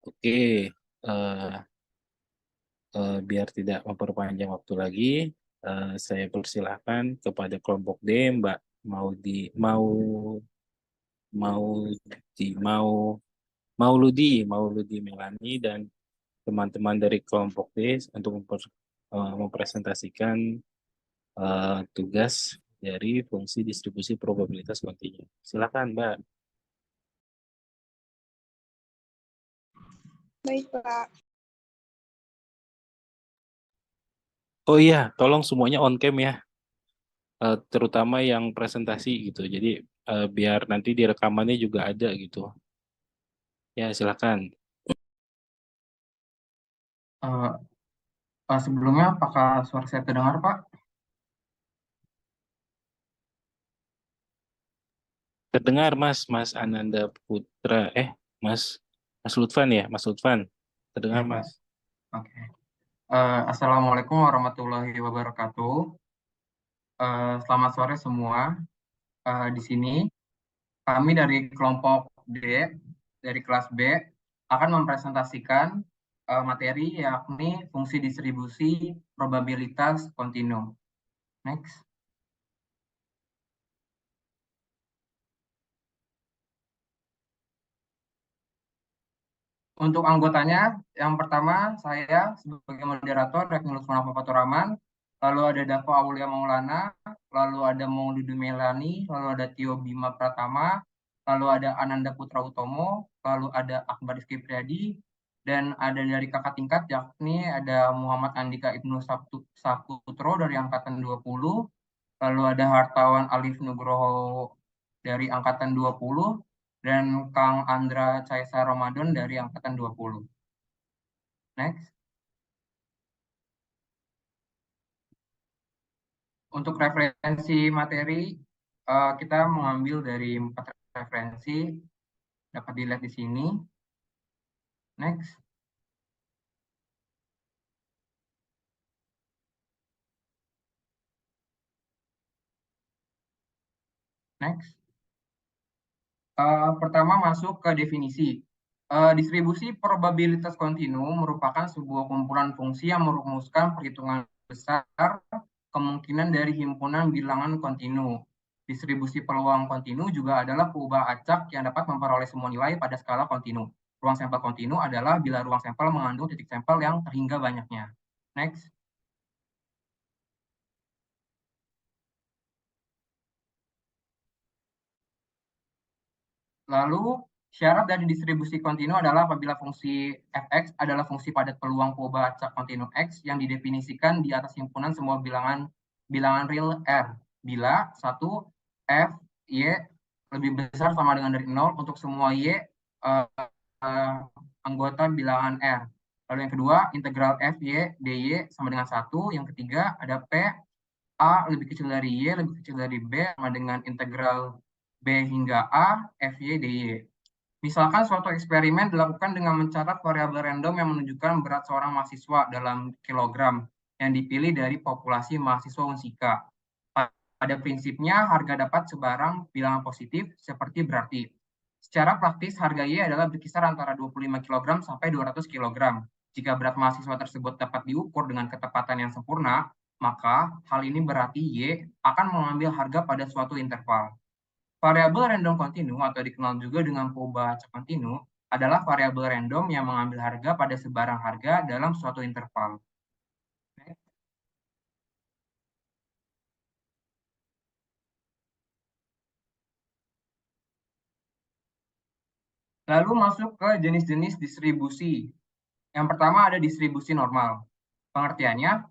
Oke, eh, biar tidak memperpanjang waktu lagi, saya persilahkan kepada kelompok D, Mbak mau di mau mau di Mauludi Melani dan teman-teman dari kelompok D untuk mempresentasikan tugas dari fungsi distribusi probabilitas kontinu. Silakan, Mbak. Baik, Pak. Oh iya, tolong semuanya on cam ya, terutama yang presentasi gitu. Jadi biar nanti di rekamannya juga ada gitu. Ya, silakan. Eh, Sebelumnya, apakah suara saya terdengar, Pak? Terdengar, Mas, Mas Ananda Putra. Mas, Mas Lutfan ya, Mas Lutfan. Terdengar, Ya, Pak. Mas. Oke. Assalamualaikum warahmatullahi wabarakatuh. Selamat sore semua. Di sini kami dari kelompok D, dari kelas B, akan mempresentasikan materi yakni fungsi distribusi probabilitas kontinu. Next. Untuk anggotanya, yang pertama saya sebagai moderator Regnul Lutfan Fatur Rahman, lalu ada Davo Aulia Maulana, lalu ada Mauludu Melani, lalu ada Tio Bima Pratama, lalu ada Ananda Putra Utomo, lalu ada Akbar Rizky Priadi, dan ada dari kakak tingkat yakni ada Muhammad Andika Ibnu Saputro dari angkatan 20, lalu ada Hartawan Alif Nugroho dari angkatan 20, dan Kang Andra Caesa Ramadan dari angkatan 20. Next. Untuk referensi materi, kita mengambil dari 4 referensi, dapat dilihat di sini. Next. Next. Pertama masuk ke definisi. Distribusi probabilitas kontinu merupakan sebuah kumpulan fungsi yang merumuskan perhitungan besar kemungkinan dari himpunan bilangan kontinu. Distribusi peluang kontinu juga adalah perubahan acak yang dapat memperoleh semua nilai pada skala kontinu. Ruang sampel kontinu adalah bila ruang sampel mengandung titik sampel yang terhingga banyaknya. Next. Lalu, syarat dari distribusi kontinu adalah apabila fungsi fx adalah fungsi padat peluang perubahan acak kontinu x yang didefinisikan di atas himpunan semua bilangan real R. Bila satu f y lebih besar sama dengan dari 0 untuk semua y anggota bilangan R. Lalu yang kedua, integral f y dy sama dengan 1. Yang ketiga, ada p A lebih kecil dari Y, lebih kecil dari B, sama dengan integral B hingga A, FY, DY. Misalkan suatu eksperimen dilakukan dengan mencatat variabel random yang menunjukkan berat seorang mahasiswa dalam kilogram yang dipilih dari populasi mahasiswa Unsika. Pada prinsipnya, harga dapat sebarang bilangan positif seperti berarti. Secara praktis, harga Y adalah berkisar antara 25 kg sampai 200 kg. Jika berat mahasiswa tersebut dapat diukur dengan ketepatan yang sempurna, maka hal ini berarti Y akan mengambil harga pada suatu interval. Variabel random kontinu atau dikenal juga dengan perubahan acak kontinu adalah variabel random yang mengambil harga pada sebarang harga dalam suatu interval. Lalu masuk ke jenis-jenis distribusi. Yang pertama ada distribusi normal. Pengertiannya,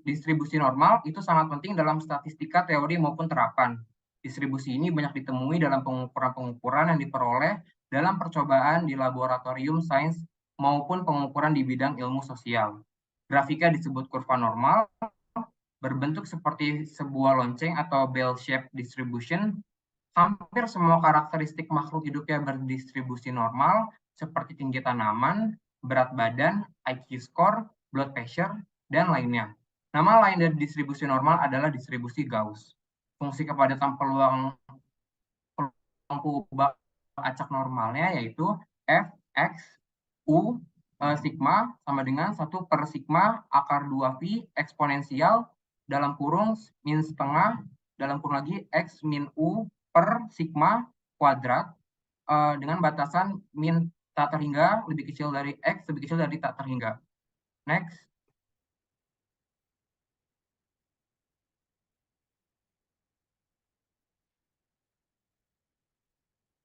distribusi normal itu sangat penting dalam statistika teori maupun terapan. Distribusi ini banyak ditemui dalam pengukuran-pengukuran yang diperoleh dalam percobaan di laboratorium sains maupun pengukuran di bidang ilmu sosial. Grafika disebut kurva normal, berbentuk seperti sebuah lonceng atau bell-shaped distribution. Hampir semua karakteristik makhluk hidup yang berdistribusi normal, seperti tinggi tanaman, berat badan, IQ score, blood pressure, dan lainnya. Nama lain dari distribusi normal adalah distribusi Gauss. Fungsi kepadatan peluang acak normalnya yaitu Fx U sigma sama dengan 1 per sigma akar 2V eksponensial dalam kurung min setengah dalam kurung lagi X min U per sigma kuadrat dengan batasan min tak terhingga lebih kecil dari X lebih kecil dari tak terhingga. Next.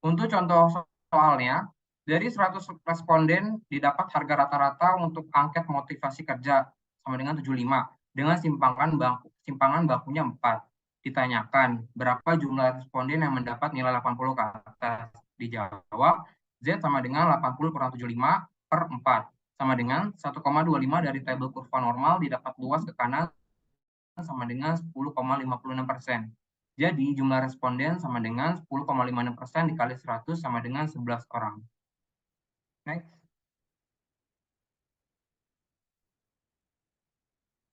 Untuk contoh soalnya, dari 100 responden didapat harga rata-rata untuk angket motivasi kerja sama dengan 75 dengan simpangan bakunya 4. Ditanyakan berapa jumlah responden yang mendapat nilai 80 ke atas. Dijawab Z sama dengan 80 kurang 75 per 4 sama dengan 1,25 dari tabel kurva normal didapat luas ke kanan sama dengan 10,56%. Jadi jumlah responden sama dengan 10,56% dikali 100 sama dengan 11 orang. Next.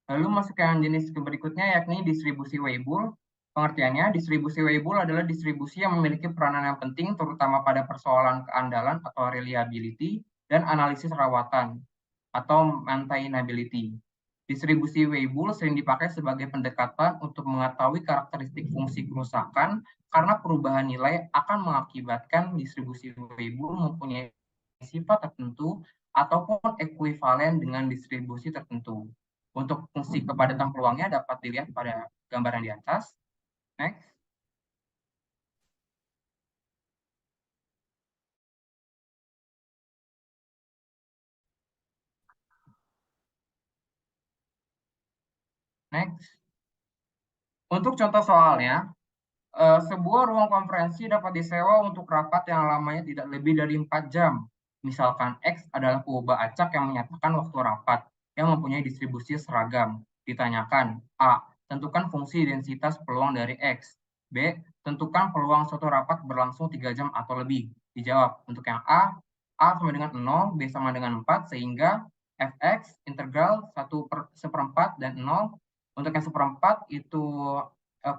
Lalu masuk ke yang jenis berikutnya yakni distribusi Weibull. Pengertiannya, distribusi Weibull adalah distribusi yang memiliki peranan yang penting terutama pada persoalan keandalan atau reliability dan analisis rawatan atau maintainability. Distribusi Weibull sering dipakai sebagai pendekatan untuk mengetahui karakteristik fungsi kerusakan karena perubahan nilai akan mengakibatkan distribusi Weibull mempunyai sifat tertentu ataupun ekuivalen dengan distribusi tertentu. Untuk fungsi kepadatan peluangnya dapat dilihat pada gambaran di atas. Next. Next. Untuk contoh soalnya, sebuah ruang konferensi dapat disewa untuk rapat yang lamanya tidak lebih dari 4 jam. Misalkan X adalah pengubah acak yang menyatakan waktu rapat yang mempunyai distribusi seragam. Ditanyakan, A. Tentukan fungsi densitas peluang dari X. B. Tentukan peluang suatu rapat berlangsung 3 jam atau lebih. Dijawab, untuk yang A sama dengan 0, B sama dengan 4, sehingga Fx integral 1 per 1/4 dan 0. Untuk yang 1/4 itu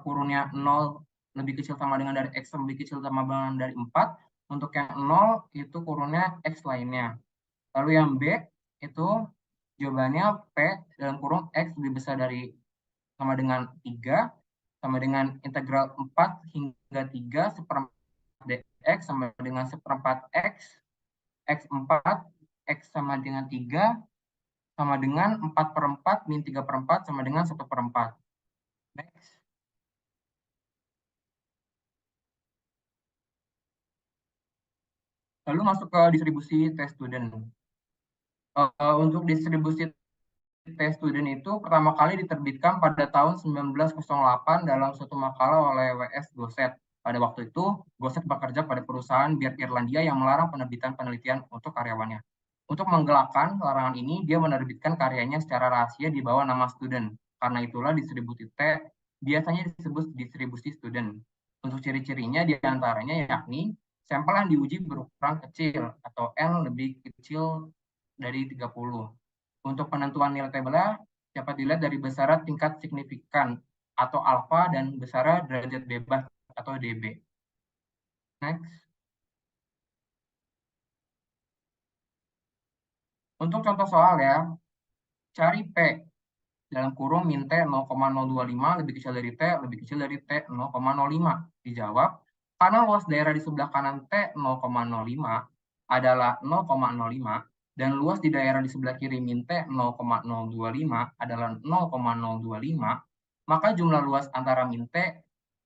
kurunnya 0 lebih kecil sama dengan dari X lebih kecil sama dengan dari 4. Untuk yang 0 itu kurunnya X lainnya. Lalu yang B itu jawabannya P dalam kurung X lebih besar dari sama dengan 3 sama dengan integral 4 hingga 3 seperempat dx sama dengan seperempat X X4 X sama dengan 3 sama dengan 4/4 min 3/4 sama dengan 1/4. Next. Lalu masuk ke distribusi test student. Untuk distribusi test student itu pertama kali diterbitkan pada tahun 1908 dalam suatu makalah oleh W.S. Gosset. Pada waktu itu, Gosset bekerja pada perusahaan bir Irlandia yang melarang penerbitan penelitian untuk karyawannya. Untuk menggelakkan larangan ini, dia menerbitkan karyanya secara rahasia di bawah nama student. Karena itulah distribusi T biasanya disebut distribusi student. Untuk ciri-cirinya diantaranya yakni sampel yang diuji berukuran kecil atau N lebih kecil dari 30. Untuk penentuan nilai tabelnya dapat dilihat dari besaran tingkat signifikan atau alfa dan besaran derajat bebas atau dB. Next. Untuk contoh soal ya, cari P dalam kurung min T 0,025 lebih kecil dari T lebih kecil dari T 0,05. Dijawab, karena luas daerah di sebelah kanan T 0,05 adalah 0,05 dan luas di daerah di sebelah kiri min T 0,025 adalah 0,025, maka jumlah luas antara min T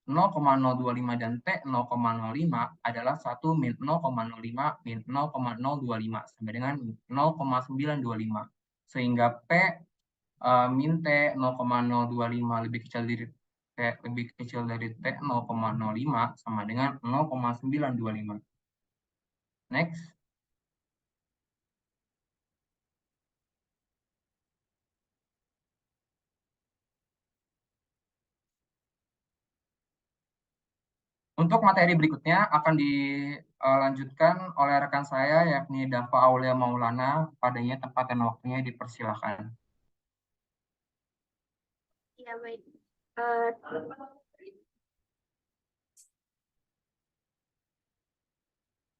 0,025 dan T 0,05 adalah 1 min 0,05 min 0,025 sama dengan 0,925. Sehingga P min T 0,025 lebih kecil dari T lebih kecil dari T 0,05 sama dengan 0,925. Next. Untuk materi berikutnya akan dilanjutkan oleh rekan saya yakni Dava Aulia Maulana. Padanya tempat dan waktunya dipersilakan. Ya, baik. Uh,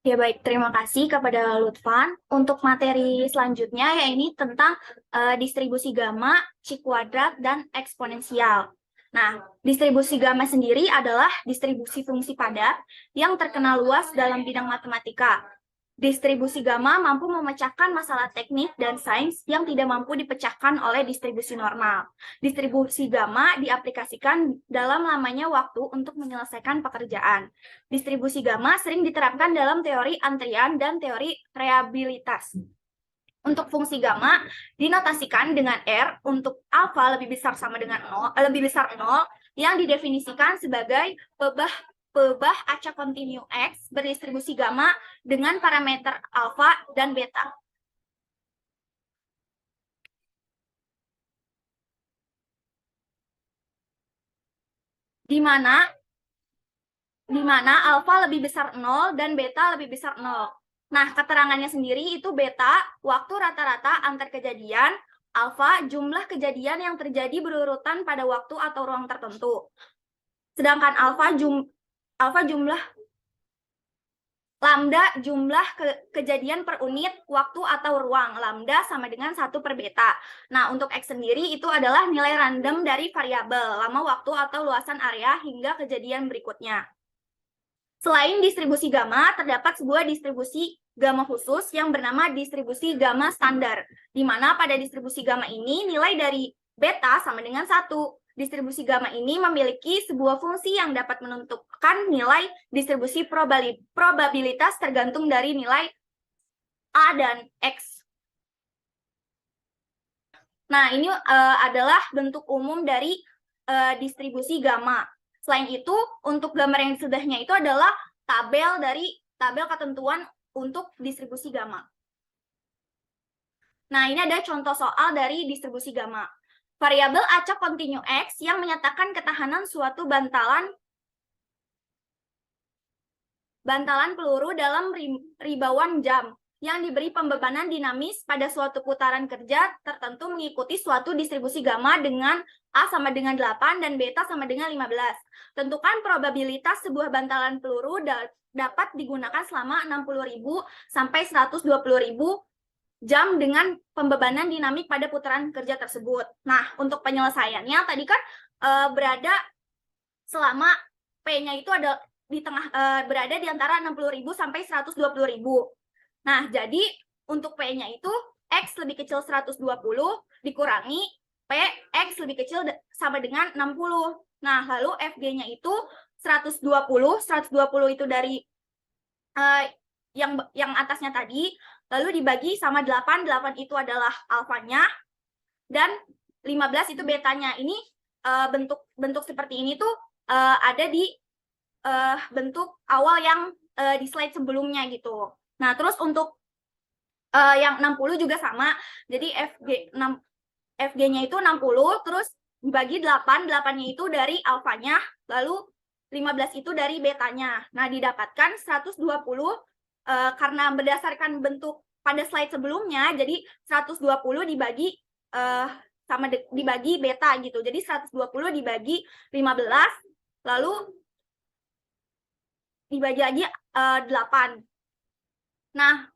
Ya baik, terima kasih kepada Lutfan. Untuk materi selanjutnya, yaitu tentang distribusi gamma, C kuadrat, dan eksponensial. Nah, distribusi gamma sendiri adalah distribusi fungsi padat yang terkenal luas dalam bidang matematika. Distribusi gamma mampu memecahkan masalah teknik dan sains yang tidak mampu dipecahkan oleh distribusi normal. Distribusi gamma diaplikasikan dalam lamanya waktu untuk menyelesaikan pekerjaan. Distribusi gamma sering diterapkan dalam teori antrian dan teori reabilitas. Untuk fungsi gamma dinotasikan dengan R untuk alfa lebih besar sama dengan 0, lebih besar 0 yang didefinisikan sebagai pebah acak kontinu X berdistribusi gamma dengan parameter alfa dan beta. Di mana alfa lebih besar 0 dan beta lebih besar 0. Nah, keterangannya sendiri itu beta, waktu rata-rata antar kejadian, alfa, jumlah kejadian yang terjadi berurutan pada waktu atau ruang tertentu. Sedangkan alfa jumlah lambda jumlah kejadian per unit waktu atau ruang. Lambda sama dengan 1 per beta. Nah, untuk X sendiri itu adalah nilai random dari variabel, lama waktu atau luasan area hingga kejadian berikutnya. Selain distribusi gamma, terdapat sebuah distribusi gamma khusus yang bernama distribusi gamma standar, di mana pada distribusi gamma ini nilai dari beta sama dengan 1. Distribusi gamma ini memiliki sebuah fungsi yang dapat menentukan nilai distribusi probabilitas tergantung dari nilai A dan X. Nah, ini adalah bentuk umum dari distribusi gamma. Selain itu, untuk gambar yang sebelahnya itu adalah tabel ketentuan untuk distribusi gamma. Nah, ini ada contoh soal dari distribusi gamma. Variabel acak kontinu X yang menyatakan ketahanan suatu bantalan peluru dalam ribauan jam yang diberi pembebanan dinamis pada suatu putaran kerja tertentu mengikuti suatu distribusi gamma dengan A sama dengan 8 dan beta sama dengan 15. Tentukan probabilitas sebuah bantalan peluru dapat digunakan selama 60.000 sampai 120.000 jam dengan pembebanan dinamik pada putaran kerja tersebut. Nah, untuk penyelesaiannya tadi kan berada selama P-nya itu ada di tengah berada di antara 60.000 sampai 120.000. Nah, jadi untuk P-nya itu X lebih kecil 120 dikurangi P X lebih kecil sama dengan 60. Nah, lalu FG-nya itu 120 itu dari yang atasnya tadi, lalu dibagi sama 8 itu adalah alfanya, dan 15 itu betanya. Ini bentuk seperti ini tuh ada di bentuk awal yang di slide sebelumnya gitu. Nah, terus untuk yang 60 juga sama, jadi FG-nya itu 60, terus dibagi 8, 8-nya itu dari alfanya, lalu 15 itu dari betanya. Nah, didapatkan 120 karena berdasarkan bentuk pada slide sebelumnya, jadi 120 dibagi dibagi beta gitu. Jadi 120 dibagi 15, lalu dibagi lagi 8. Nah,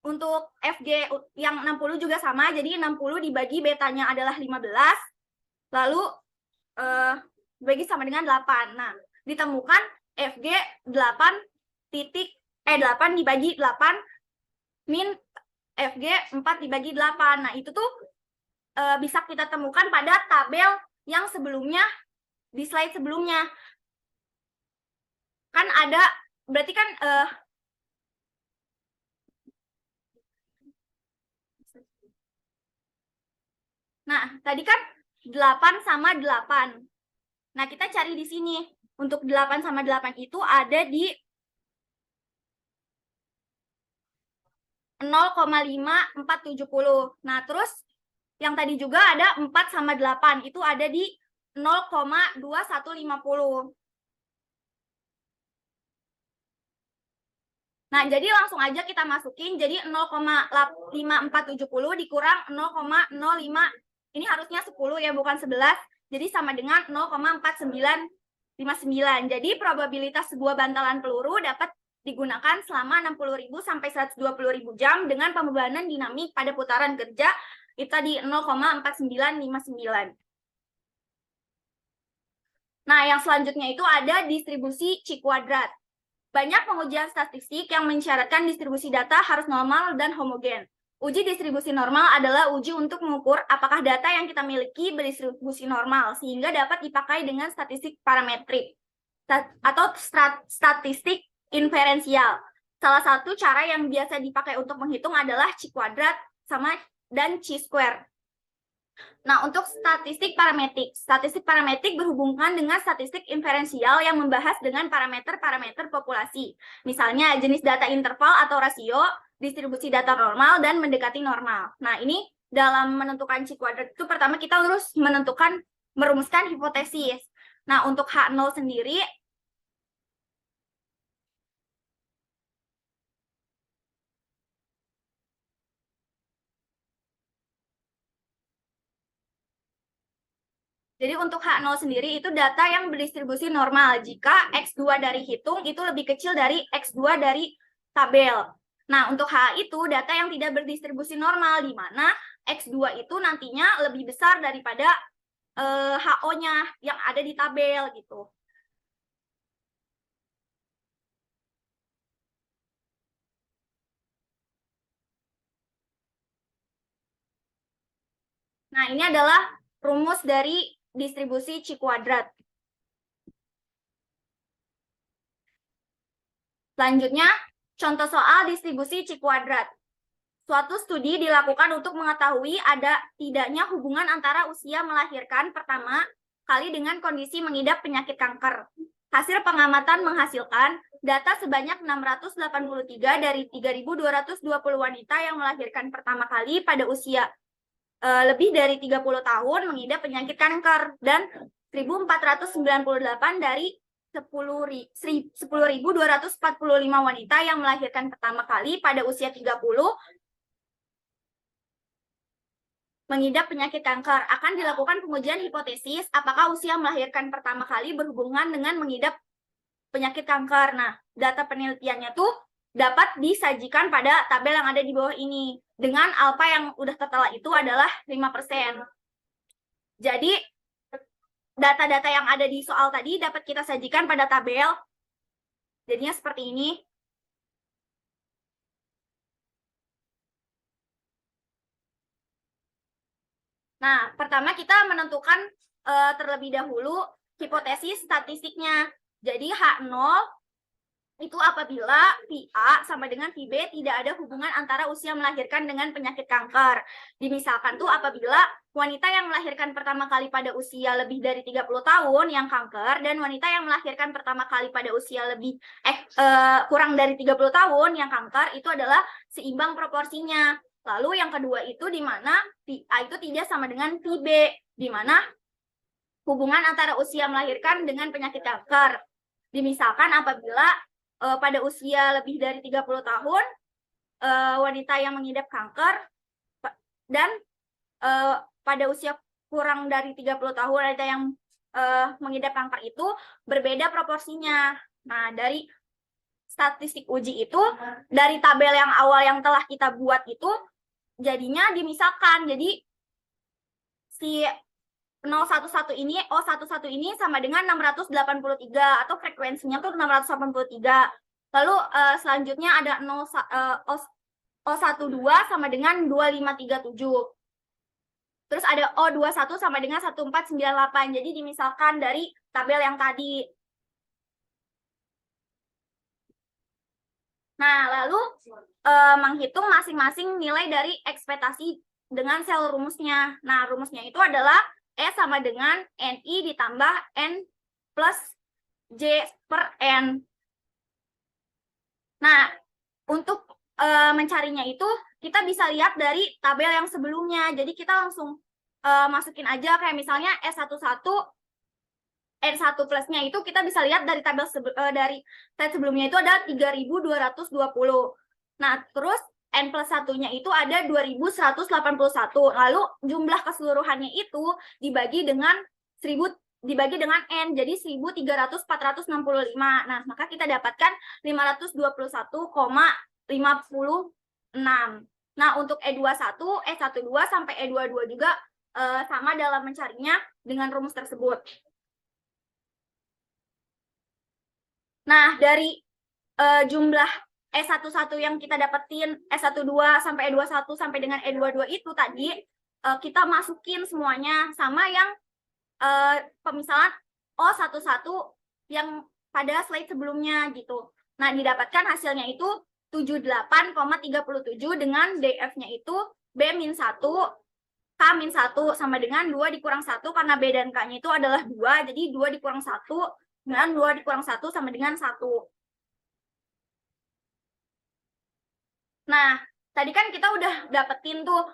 untuk FG yang 60 juga sama, jadi 60 dibagi betanya adalah 15, lalu dibagi sama dengan 8. Nah, ditemukan FG 8 dibagi 8 min FG 4 dibagi 8. Nah, itu tuh bisa kita temukan pada tabel yang sebelumnya, di slide sebelumnya. Kan ada, berarti kan nah, tadi kan 8 sama 8. Nah, kita cari di sini. Untuk 8 sama 8 itu ada di 0,5470. Nah, terus yang tadi juga ada 4 sama 8. Itu ada di 0,2150. Nah, jadi langsung aja kita masukin. Jadi 0,5470 dikurang 0,05. Ini harusnya 10 ya, bukan 11. Jadi sama dengan 0,4959. Jadi probabilitas sebuah bantalan peluru dapat digunakan selama 60.000 sampai 120.000 jam dengan pembebanan dinamik pada putaran kerja itu tadi 0,4959. Nah, yang selanjutnya itu ada distribusi C kuadrat. Banyak pengujian statistik yang mensyaratkan distribusi data harus normal dan homogen. Uji distribusi normal adalah uji untuk mengukur apakah data yang kita miliki berdistribusi normal sehingga dapat dipakai dengan statistik parametrik atau statistik inferensial. Salah satu cara yang biasa dipakai untuk menghitung adalah C kuadrat sama dan C square. Nah, untuk statistik parametrik berhubungan dengan statistik inferensial yang membahas dengan parameter-parameter populasi. Misalnya jenis data interval atau rasio, distribusi data normal, dan mendekati normal. Nah, ini dalam menentukan C kuadrat itu pertama kita harus merumuskan hipotesis. Nah, untuk H0 sendiri, jadi untuk H0 sendiri itu data yang berdistribusi normal jika X2 dari hitung itu lebih kecil dari X2 dari tabel. Nah, untuk H itu data yang tidak berdistribusi normal, di mana X2 itu nantinya lebih besar daripada HO-nya yang ada di tabel gitu. Nah, ini adalah rumus dari distribusi C kuadrat. Selanjutnya, contoh soal distribusi C kuadrat. Suatu studi dilakukan untuk mengetahui ada tidaknya hubungan antara usia melahirkan pertama kali dengan kondisi mengidap penyakit kanker. Hasil pengamatan menghasilkan data sebanyak 683 dari 3.220 wanita yang melahirkan pertama kali pada usia lebih dari 30 tahun mengidap penyakit kanker dan 1.498 dari 10.245 wanita yang melahirkan pertama kali pada usia 30 mengidap penyakit kanker. Akan dilakukan pengujian hipotesis apakah usia melahirkan pertama kali berhubungan dengan mengidap penyakit kanker. Nah, data penelitiannya tuh dapat disajikan pada tabel yang ada di bawah ini. Dengan alfa yang udah tertera itu adalah 5%. Jadi, data-data yang ada di soal tadi dapat kita sajikan pada tabel. Jadinya seperti ini. Nah, pertama kita menentukan terlebih dahulu hipotesis statistiknya. Jadi H0 itu apabila VA sama dengan VB tidak ada hubungan antara usia melahirkan dengan penyakit kanker. Dimisalkan tuh apabila wanita yang melahirkan pertama kali pada usia lebih dari 30 tahun yang kanker dan wanita yang melahirkan pertama kali pada usia lebih kurang dari 30 tahun yang kanker itu adalah seimbang proporsinya. Lalu yang kedua itu di mana VA itu tidak sama dengan VB, di mana hubungan antara usia melahirkan dengan penyakit kanker. Dimisalkan apabila pada usia lebih dari 30 tahun wanita yang mengidap kanker dan pada usia kurang dari 30 tahun wanita yang mengidap kanker itu berbeda proporsinya. Nah, dari statistik uji itu dari tabel yang awal yang telah kita buat itu jadinya dimisalkan. Jadi si 011 ini O11 ini sama dengan 683 atau frekuensinya tuh 683. Lalu selanjutnya ada O12 sama dengan 2537. Terus ada O21 sama dengan 1498. Jadi dimisalkan dari tabel yang tadi. Nah, lalu menghitung masing-masing nilai dari ekspektasi dengan sel rumusnya. Nah, rumusnya itu adalah E sama dengan NI ditambah N plus J per N. Nah, untuk mencarinya itu kita bisa lihat dari tabel yang sebelumnya. Jadi kita langsung masukin aja kayak misalnya S11 N1 plusnya itu kita bisa lihat dari tabel dari slide sebelumnya itu ada 3.220. Nah, terus N plus 1-nya itu ada 2.181. Lalu jumlah keseluruhannya itu dibagi dengan 1.000 dibagi dengan N, jadi 1.465. Nah, maka kita dapatkan 521,56. Nah, untuk E21, E12 sampai E22 juga sama dalam mencarinya dengan rumus tersebut. Nah, dari jumlah E11 yang kita dapetin, E12 sampai E21 sampai dengan E22 itu tadi, kita masukin semuanya sama yang pemisahan O11 yang pada slide sebelumnya gitu. Nah, didapatkan hasilnya itu 78,37 dengan DF-nya itu B-1, K-1 sama dengan 2 dikurang 1 karena B dan K-nya itu adalah 2, jadi 2 dikurang 1 dengan 2 dikurang 1 sama dengan 1. Nah, tadi kan kita udah dapetin tuh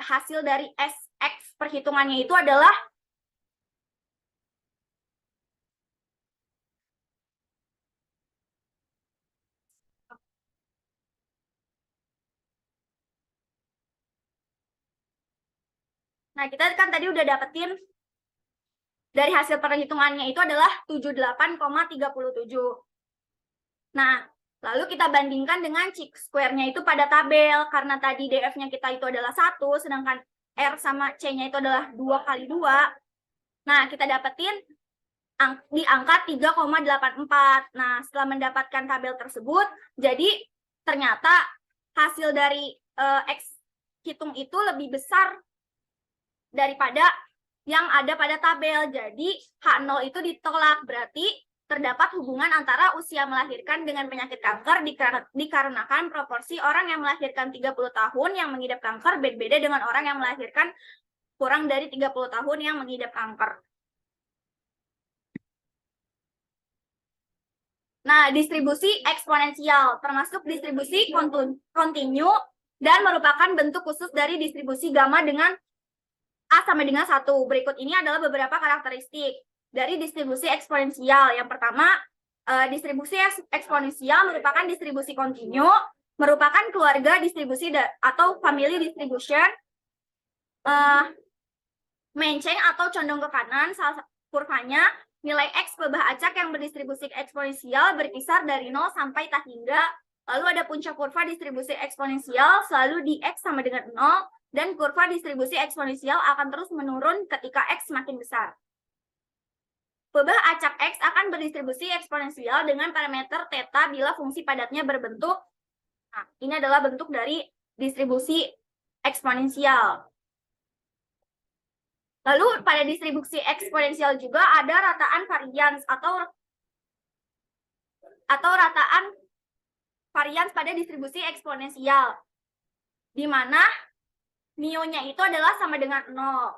hasil dari SX perhitungannya itu adalah Nah, kita kan tadi udah dapetin dari hasil perhitungannya itu adalah 78,37. Nah, lalu kita bandingkan dengan check square-nya itu pada tabel. Karena tadi DF-nya kita itu adalah 1, sedangkan R sama C-nya itu adalah 2 kali 2. Nah, kita dapetin di angka 3,84. Nah, setelah mendapatkan tabel tersebut, jadi ternyata hasil dari X hitung itu lebih besar daripada yang ada pada tabel. Jadi H0 itu ditolak, berarti terdapat hubungan antara usia melahirkan dengan penyakit kanker dikarenakan proporsi orang yang melahirkan 30 tahun yang mengidap kanker berbeda dengan orang yang melahirkan kurang dari 30 tahun yang mengidap kanker. Nah, distribusi eksponensial termasuk distribusi kontinu dan merupakan bentuk khusus dari distribusi gamma dengan A sama dengan 1. Berikut ini adalah beberapa karakteristik dari distribusi eksponensial. Yang pertama, distribusi eksponensial merupakan distribusi kontinu, merupakan keluarga distribusi atau family distribution, menceng atau condong ke kanan, salah kurvanya nilai X pebah acak yang berdistribusi eksponensial berkisar dari 0 sampai tak hingga. Lalu ada puncak kurva distribusi eksponensial selalu di X sama dengan 0, dan kurva distribusi eksponensial akan terus menurun ketika X semakin besar. Pebah acak X akan berdistribusi eksponensial dengan parameter theta bila fungsi padatnya berbentuk. Nah, ini adalah bentuk dari distribusi eksponensial. Lalu pada distribusi eksponensial juga ada rataan varians atau rataan varians pada distribusi eksponensial, di mana mu-nya itu adalah sama dengan 0.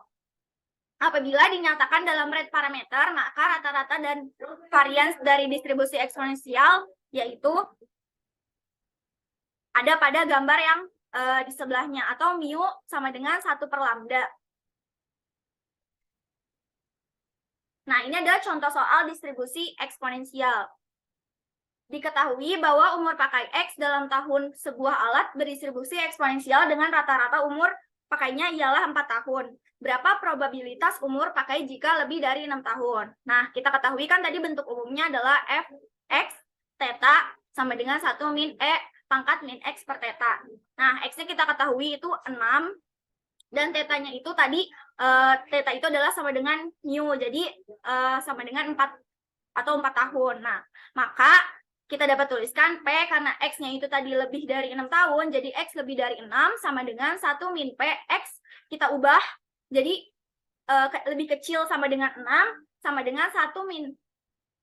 Apabila dinyatakan dalam rate parameter, maka rata-rata dan varians dari distribusi eksponensial yaitu ada pada gambar yang di sebelahnya, atau mu sama dengan 1 per lambda. Nah, ini adalah contoh soal distribusi eksponensial. Diketahui bahwa umur pakai X dalam tahun sebuah alat berdistribusi eksponensial dengan rata-rata umur pakainya ialah 4 tahun. Berapa probabilitas umur pakai jika lebih dari 6 tahun? Nah, kita ketahui kan tadi bentuk umumnya adalah Fx theta sama dengan 1 min E pangkat min X per theta. Nah, X-nya kita ketahui itu 6, dan tetanya itu tadi, theta itu adalah sama dengan mu, jadi sama dengan 4 atau 4 tahun. Nah, maka kita dapat tuliskan P karena X-nya itu tadi lebih dari 6 tahun, jadi X lebih dari 6 sama dengan 1 min P, X kita ubah jadi lebih kecil sama dengan 6, sama dengan 1 min,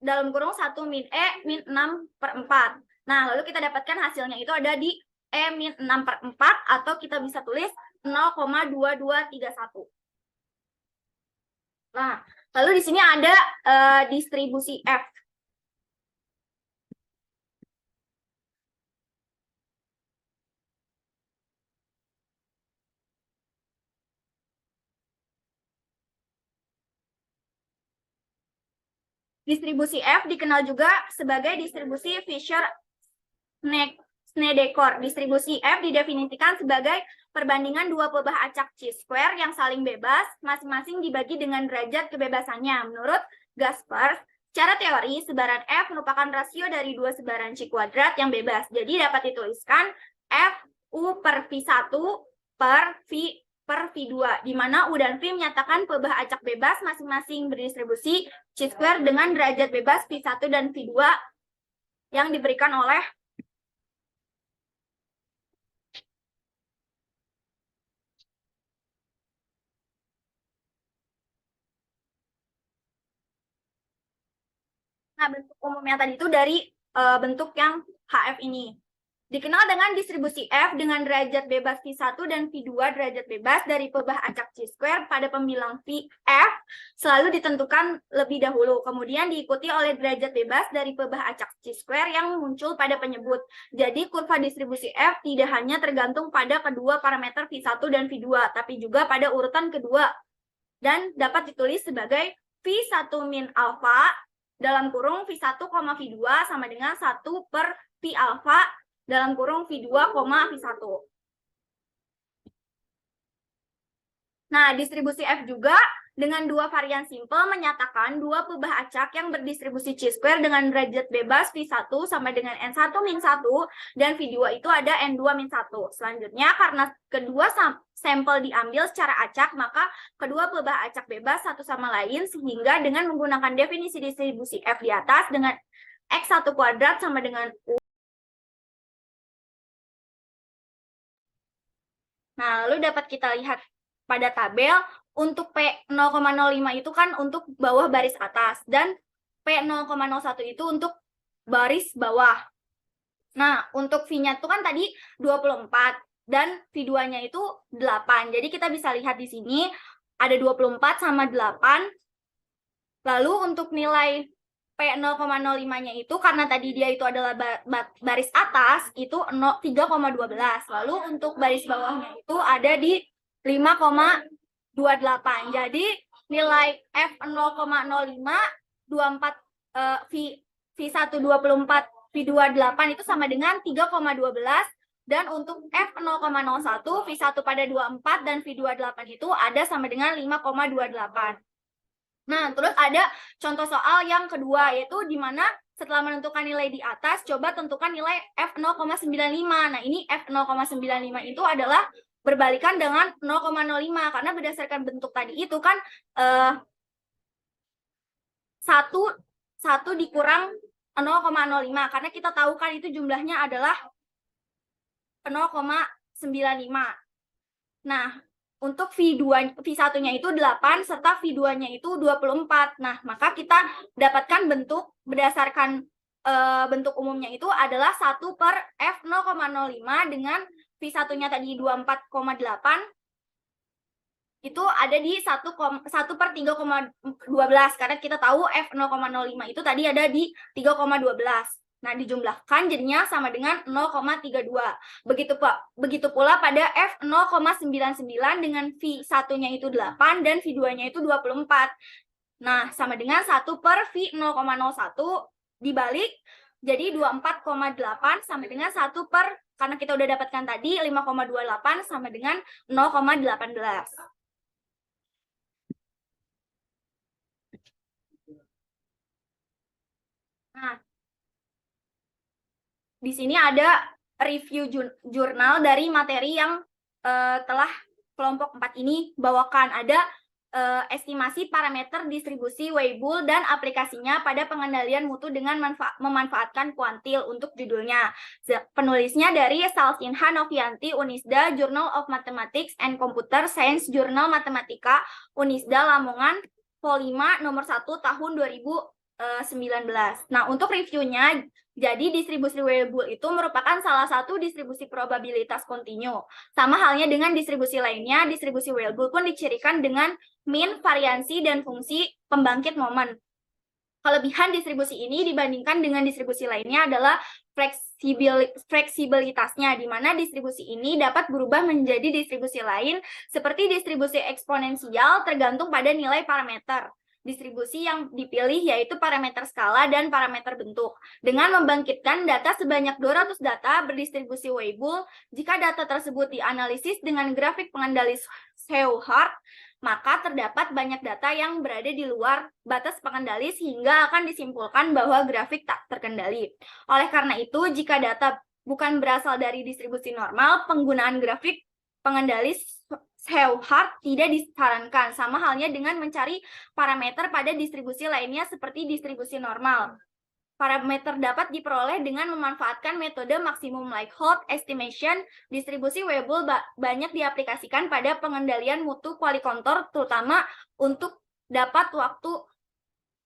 dalam kurung 1 min E min 6 per 4. Nah, lalu kita dapatkan hasilnya itu ada di E min 6 per 4, atau kita bisa tulis 0,2231. Nah, lalu di sini ada distribusi F. Distribusi F dikenal juga sebagai distribusi Fisher-Snellman Snedeker. Distribusi F didefinisikan sebagai perbandingan dua pebah acak chi-square yang saling bebas, masing-masing dibagi dengan derajat kebebasannya. Menurut Gaspers, secara teori, sebaran F merupakan rasio dari dua sebaran chi kuadrat yang bebas. Jadi dapat dituliskan F U per V1 per V2, di mana U dan V menyatakan pebah acak bebas masing-masing berdistribusi chi-square dengan derajat bebas V1 dan V2 yang diberikan oleh bentuk umumnya tadi itu dari bentuk yang HF ini. Dikenal dengan distribusi F dengan derajat bebas V1 dan V2 derajat bebas dari pebah acak chi-square pada pembilang F selalu ditentukan lebih dahulu, kemudian diikuti oleh derajat bebas dari pebah acak chi-square yang muncul pada penyebut. Jadi kurva distribusi F tidak hanya tergantung pada kedua parameter V1 dan V2, tapi juga pada urutan kedua, dan dapat ditulis sebagai V1 min alpha dalam kurung V1, V2 sama dengan 1 per V alpha dalam kurung V2, V1. Nah, distribusi F juga dengan dua varian simpel menyatakan dua pebah acak yang berdistribusi chi-square dengan derajat bebas V1 sama dengan N1 min 1 dan V2 itu ada N2 min 1. Selanjutnya, karena kedua sampel diambil secara acak, maka kedua pebah acak bebas satu sama lain, sehingga dengan menggunakan definisi distribusi F di atas dengan X1 kuadrat sama dengan U. Nah, lalu dapat kita lihat pada tabel, untuk P0,05 itu kan untuk bawah baris atas, dan P0,01 itu untuk baris bawah. Nah, untuk V-nya itu kan tadi 24, dan V2-nya itu 8. Jadi kita bisa lihat di sini ada 24 sama 8. Lalu untuk nilai P0,05-nya itu karena tadi dia itu adalah baris atas itu 3,12. Lalu untuk baris bawahnya itu ada di 5,28. Jadi nilai F0,05 24 V1 24 V2 8 itu sama dengan 3,12, dan untuk F0,01 V1 pada 24 dan V2 8 itu ada sama dengan 5,28. Nah, terus ada contoh soal yang kedua, yaitu di mana setelah menentukan nilai di atas, coba tentukan nilai F0,95. Nah, ini F0,95 itu adalah berbalikan dengan 0,05, karena berdasarkan bentuk tadi itu kan 1 dikurang 0,05, karena kita tahu kan itu jumlahnya adalah 0,95. Nah, untuk V1-nya itu 8 serta V2-nya itu 24. Nah, maka kita dapatkan bentuk berdasarkan bentuk umumnya itu adalah 1 per F0,05 dengan V1-nya tadi 24,8 itu ada di 1 per 3,12, karena kita tahu F0,05 itu tadi ada di 3,12. Nah, dijumlahkan jadinya sama dengan 0,32. Begitu pula pada F0,99 dengan V1-nya itu 8 dan V2-nya itu 24. Nah, sama dengan 1 per V0,01 dibalik, jadi 24,8 sama dengan 1 per, karena kita udah dapatkan tadi 5,28 sama dengan 0,18. Nah, di sini ada review jurnal dari materi yang telah kelompok 4 ini bawakan. Ada estimasi parameter distribusi Weibull dan aplikasinya pada pengendalian mutu dengan memanfaatkan kuantil. Untuk judulnya, penulisnya dari Salsinha Novianti, Unisda, Journal of Mathematics and Computer Science, Jurnal Matematika, Unisda, Lamongan, Vol 5, nomor 1, tahun 2019. Nah, untuk reviewnya, jadi distribusi Weibull itu merupakan salah satu distribusi probabilitas kontinu. Sama halnya dengan distribusi lainnya, distribusi Weibull pun dicirikan dengan min, variansi, dan fungsi pembangkit momen. Kelebihan distribusi ini dibandingkan dengan distribusi lainnya adalah fleksibilitasnya, di mana distribusi ini dapat berubah menjadi distribusi lain seperti distribusi eksponensial tergantung pada nilai parameter. distribusi yang dipilih yaitu parameter skala dan parameter bentuk. Dengan membangkitkan data sebanyak 200 data berdistribusi Weibull, jika data tersebut dianalisis dengan grafik pengendali Shewhart, maka terdapat banyak data yang berada di luar batas pengendali sehingga akan disimpulkan bahwa grafik tak terkendali. Oleh karena itu, jika data bukan berasal dari distribusi normal, penggunaan grafik pengendali Shewhart tidak disarankan, sama halnya dengan mencari parameter pada distribusi lainnya seperti distribusi normal. Parameter dapat diperoleh dengan memanfaatkan metode maximum likelihood estimation. Distribusi Weibull banyak diaplikasikan pada pengendalian mutu kualikontor, terutama untuk dapat waktu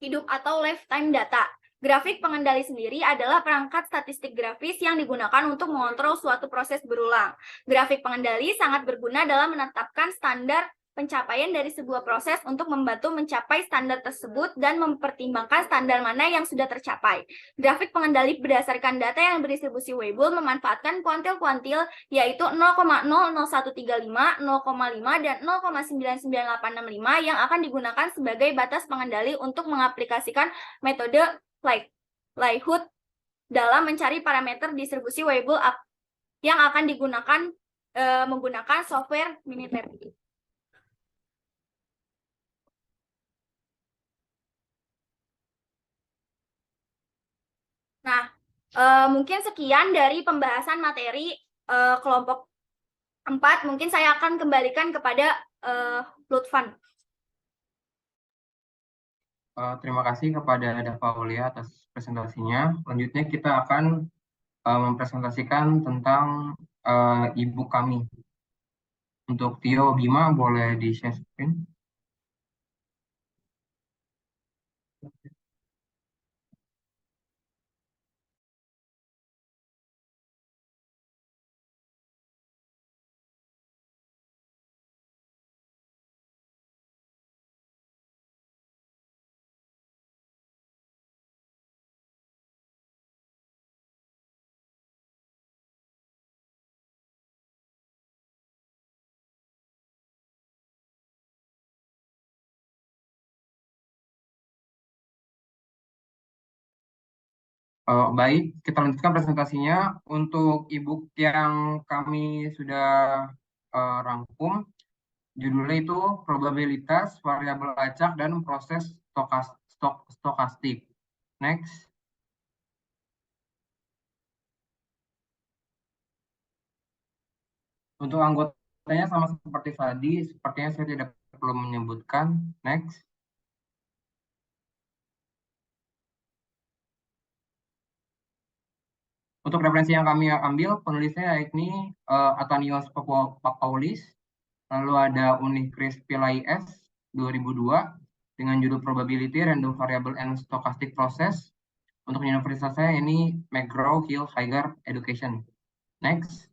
hidup atau lifetime data. Grafik pengendali sendiri adalah perangkat statistik grafis yang digunakan untuk mengontrol suatu proses berulang. Grafik pengendali sangat berguna dalam menetapkan standar pencapaian dari sebuah proses untuk membantu mencapai standar tersebut dan mempertimbangkan standar mana yang sudah tercapai. Grafik pengendali berdasarkan data yang berdistribusi Weibull memanfaatkan kuantil-kuantil yaitu 0,00135, 0,5, dan 0,99865 yang akan digunakan sebagai batas pengendali untuk mengaplikasikan metode likelihood dalam mencari parameter distribusi Weibull yang akan digunakan menggunakan software Minitab. Nah, mungkin sekian dari pembahasan materi kelompok 4. Mungkin saya akan kembalikan kepada Lutfan. Terima kasih kepada Dava Aulia atas presentasinya. Selanjutnya kita akan mempresentasikan tentang ibu kami. Untuk Tio Bima, boleh di-share screen. Baik, kita lanjutkan presentasinya. Untuk e-book yang kami sudah rangkum, judulnya itu probabilitas, variabel acak, dan proses stokastik. Next. Untuk anggotanya sama seperti tadi, sepertinya saya tidak perlu menyebutkan. Next. Untuk referensi yang kami ambil, penulisnya yakni Athanios Papoulis, lalu ada Unicris Pillai S 2002 dengan judul Probability, Random Variable and Stochastic Process. Untuk universitasnya ini McGraw-Hill Higher Education. Next.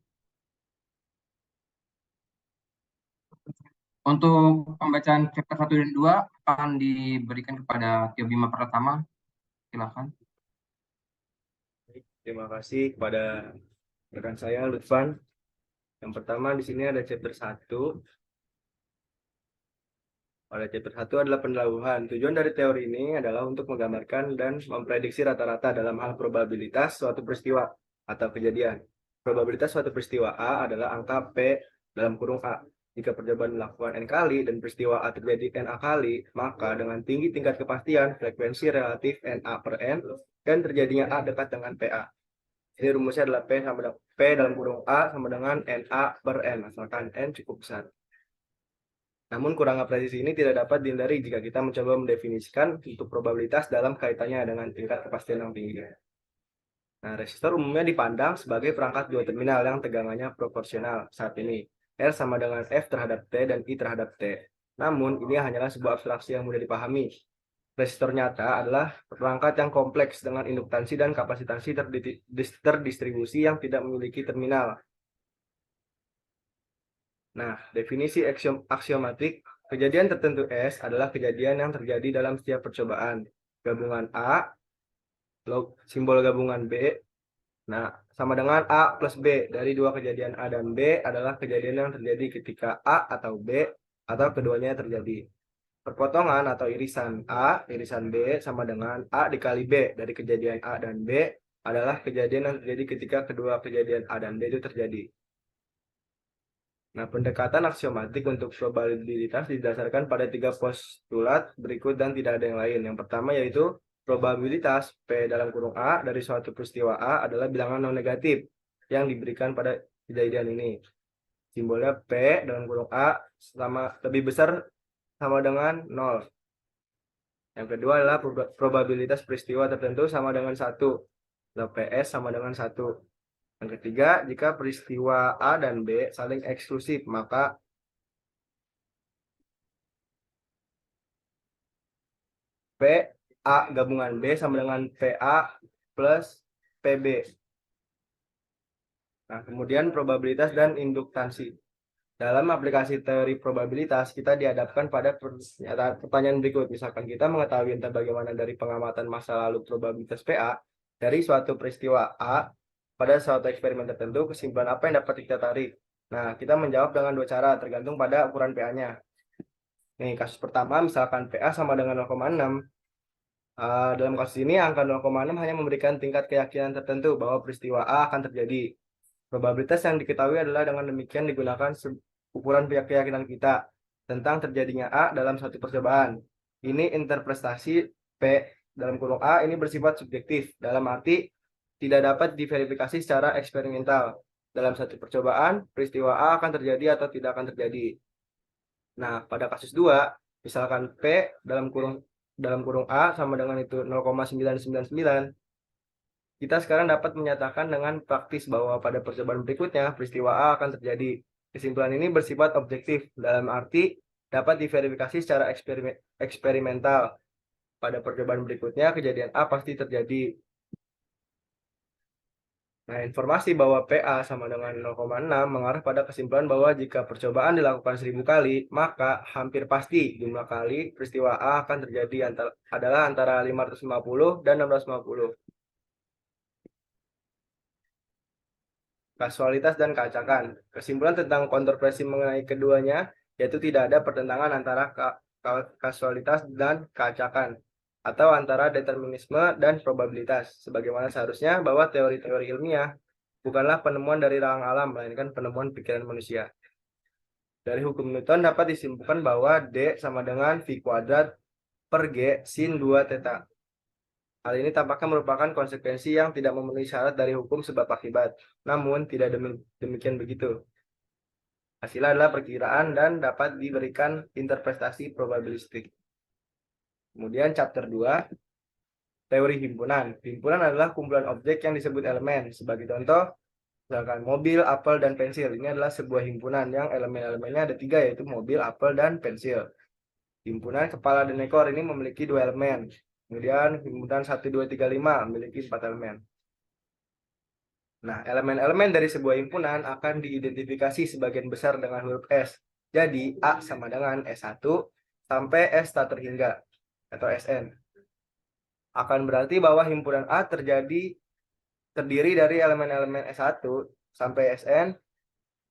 Untuk pembacaan chapter 1 dan 2 akan diberikan kepada Tio Bima Pratama. Silakan. Terima kasih kepada rekan saya Lutfan. Yang pertama di sini ada chapter 1. Pada chapter 1 adalah pendahuluan. Tujuan dari teori ini adalah untuk menggambarkan dan memprediksi rata-rata dalam hal probabilitas suatu peristiwa atau kejadian. Probabilitas suatu peristiwa A adalah angka P dalam kurung A. Jika percobaan dilakukan N kali dan peristiwa A terjadi NA kali, maka dengan tinggi tingkat kepastian frekuensi relatif NA per N dan terjadinya A dekat dengan PA. Jadi rumusnya adalah P dalam kurung A sama dengan NA per N, asalkan N cukup besar. Namun kurangnya presisi ini tidak dapat dihindari jika kita mencoba mendefinisikan untuk probabilitas dalam kaitannya dengan tingkat kepastian yang tinggi. Nah, resistor umumnya dipandang sebagai perangkat dua terminal yang tegangannya proporsional saat ini. R sama dengan F terhadap T dan I terhadap T. Namun, ini hanyalah sebuah abstraksi yang mudah dipahami. Resistor nyata adalah perangkat yang kompleks dengan induktansi dan kapasitansi terdistribusi yang tidak memiliki terminal. Nah, definisi aksiomatik, kejadian tertentu S adalah kejadian yang terjadi dalam setiap percobaan. Gabungan A, simbol gabungan B, nah sama dengan A plus B. Dari dua kejadian A dan B adalah kejadian yang terjadi ketika A atau B atau keduanya terjadi. perpotongan atau irisan A, irisan B sama dengan A dikali B dari kejadian A dan B adalah kejadian yang terjadi ketika kedua kejadian A dan B itu terjadi. Nah, pendekatan aksiomatik untuk probabilitas didasarkan pada 3 postulat berikut dan tidak ada yang lain. Yang pertama yaitu probabilitas P dalam kurung A dari suatu peristiwa A adalah bilangan non negatif yang diberikan pada kejadian ini. Simbolnya P dalam kurung A sama lebih besar sama dengan 0. Yang kedua adalah probabilitas peristiwa tertentu sama dengan 1. Atau PS sama dengan 1. Yang ketiga, jika peristiwa A dan B saling eksklusif, maka P A gabungan B sama dengan PA plus PB. Nah, kemudian probabilitas dan induktansi. Dalam aplikasi teori probabilitas, kita dihadapkan pada pertanyaan berikut. Misalkan kita mengetahui entah bagaimana dari pengamatan masa lalu probabilitas PA dari suatu peristiwa A pada suatu eksperimen tertentu, kesimpulan apa yang dapat kita tarik? Nah, kita menjawab dengan 2 cara, tergantung pada ukuran PA-nya. Nih, kasus pertama, misalkan PA sama dengan 0,6. Dalam kasus ini, angka 0,6 hanya memberikan tingkat keyakinan tertentu bahwa peristiwa A akan terjadi. Probabilitas yang diketahui adalah dengan demikian digunakan ukuran keyakinan kita tentang terjadinya A dalam satu percobaan. Ini interpretasi P dalam kurung A ini bersifat subjektif, dalam arti tidak dapat diverifikasi secara eksperimental. Dalam satu percobaan, peristiwa A akan terjadi atau tidak akan terjadi. Nah, pada kasus 2, misalkan P dalam kurung A sama dengan itu 0,999, kita sekarang dapat menyatakan dengan praktis bahwa pada percobaan berikutnya peristiwa A akan terjadi. Kesimpulan ini bersifat objektif, dalam arti dapat diverifikasi secara eksperimental. Pada percobaan berikutnya kejadian A pasti terjadi. Nah, informasi bahwa PA sama dengan 0,6 mengarah pada kesimpulan bahwa jika percobaan dilakukan 1000 kali, maka hampir pasti jumlah kali peristiwa A akan terjadi adalah antara 550 dan 650. Kasualitas dan keacakan. Kesimpulan tentang kontroversi mengenai keduanya yaitu tidak ada pertentangan antara kasualitas dan keacakan atau antara determinisme dan probabilitas, sebagaimana seharusnya bahwa teori-teori ilmiah bukanlah penemuan dari rahang alam, melainkan penemuan pikiran manusia. Dari hukum Newton dapat disimpulkan bahwa D sama dengan V kuadrat per G sin 2 theta. Hal ini tampaknya merupakan konsekuensi yang tidak memenuhi syarat dari hukum sebab akibat. Namun, tidak demikian begitu. Hasilnya adalah perkiraan dan dapat diberikan interpretasi probabilistik. Kemudian chapter 2, teori himpunan. Himpunan adalah kumpulan objek yang disebut elemen. Sebagai contoh, misalkan mobil, apel, dan pensil. Ini adalah sebuah himpunan yang elemen-elemennya ada 3, yaitu mobil, apel, dan pensil. Himpunan kepala dan ekor ini memiliki 2 elemen. Kemudian himpunan 1, 2, 3, 5 memiliki 4 elemen. Nah, elemen-elemen dari sebuah himpunan akan diidentifikasi sebagian besar dengan huruf S. Jadi, A sama dengan S1 sampai S tak terhingga atau Sn. Akan berarti bahwa himpunan A terdiri dari elemen-elemen S1 sampai Sn.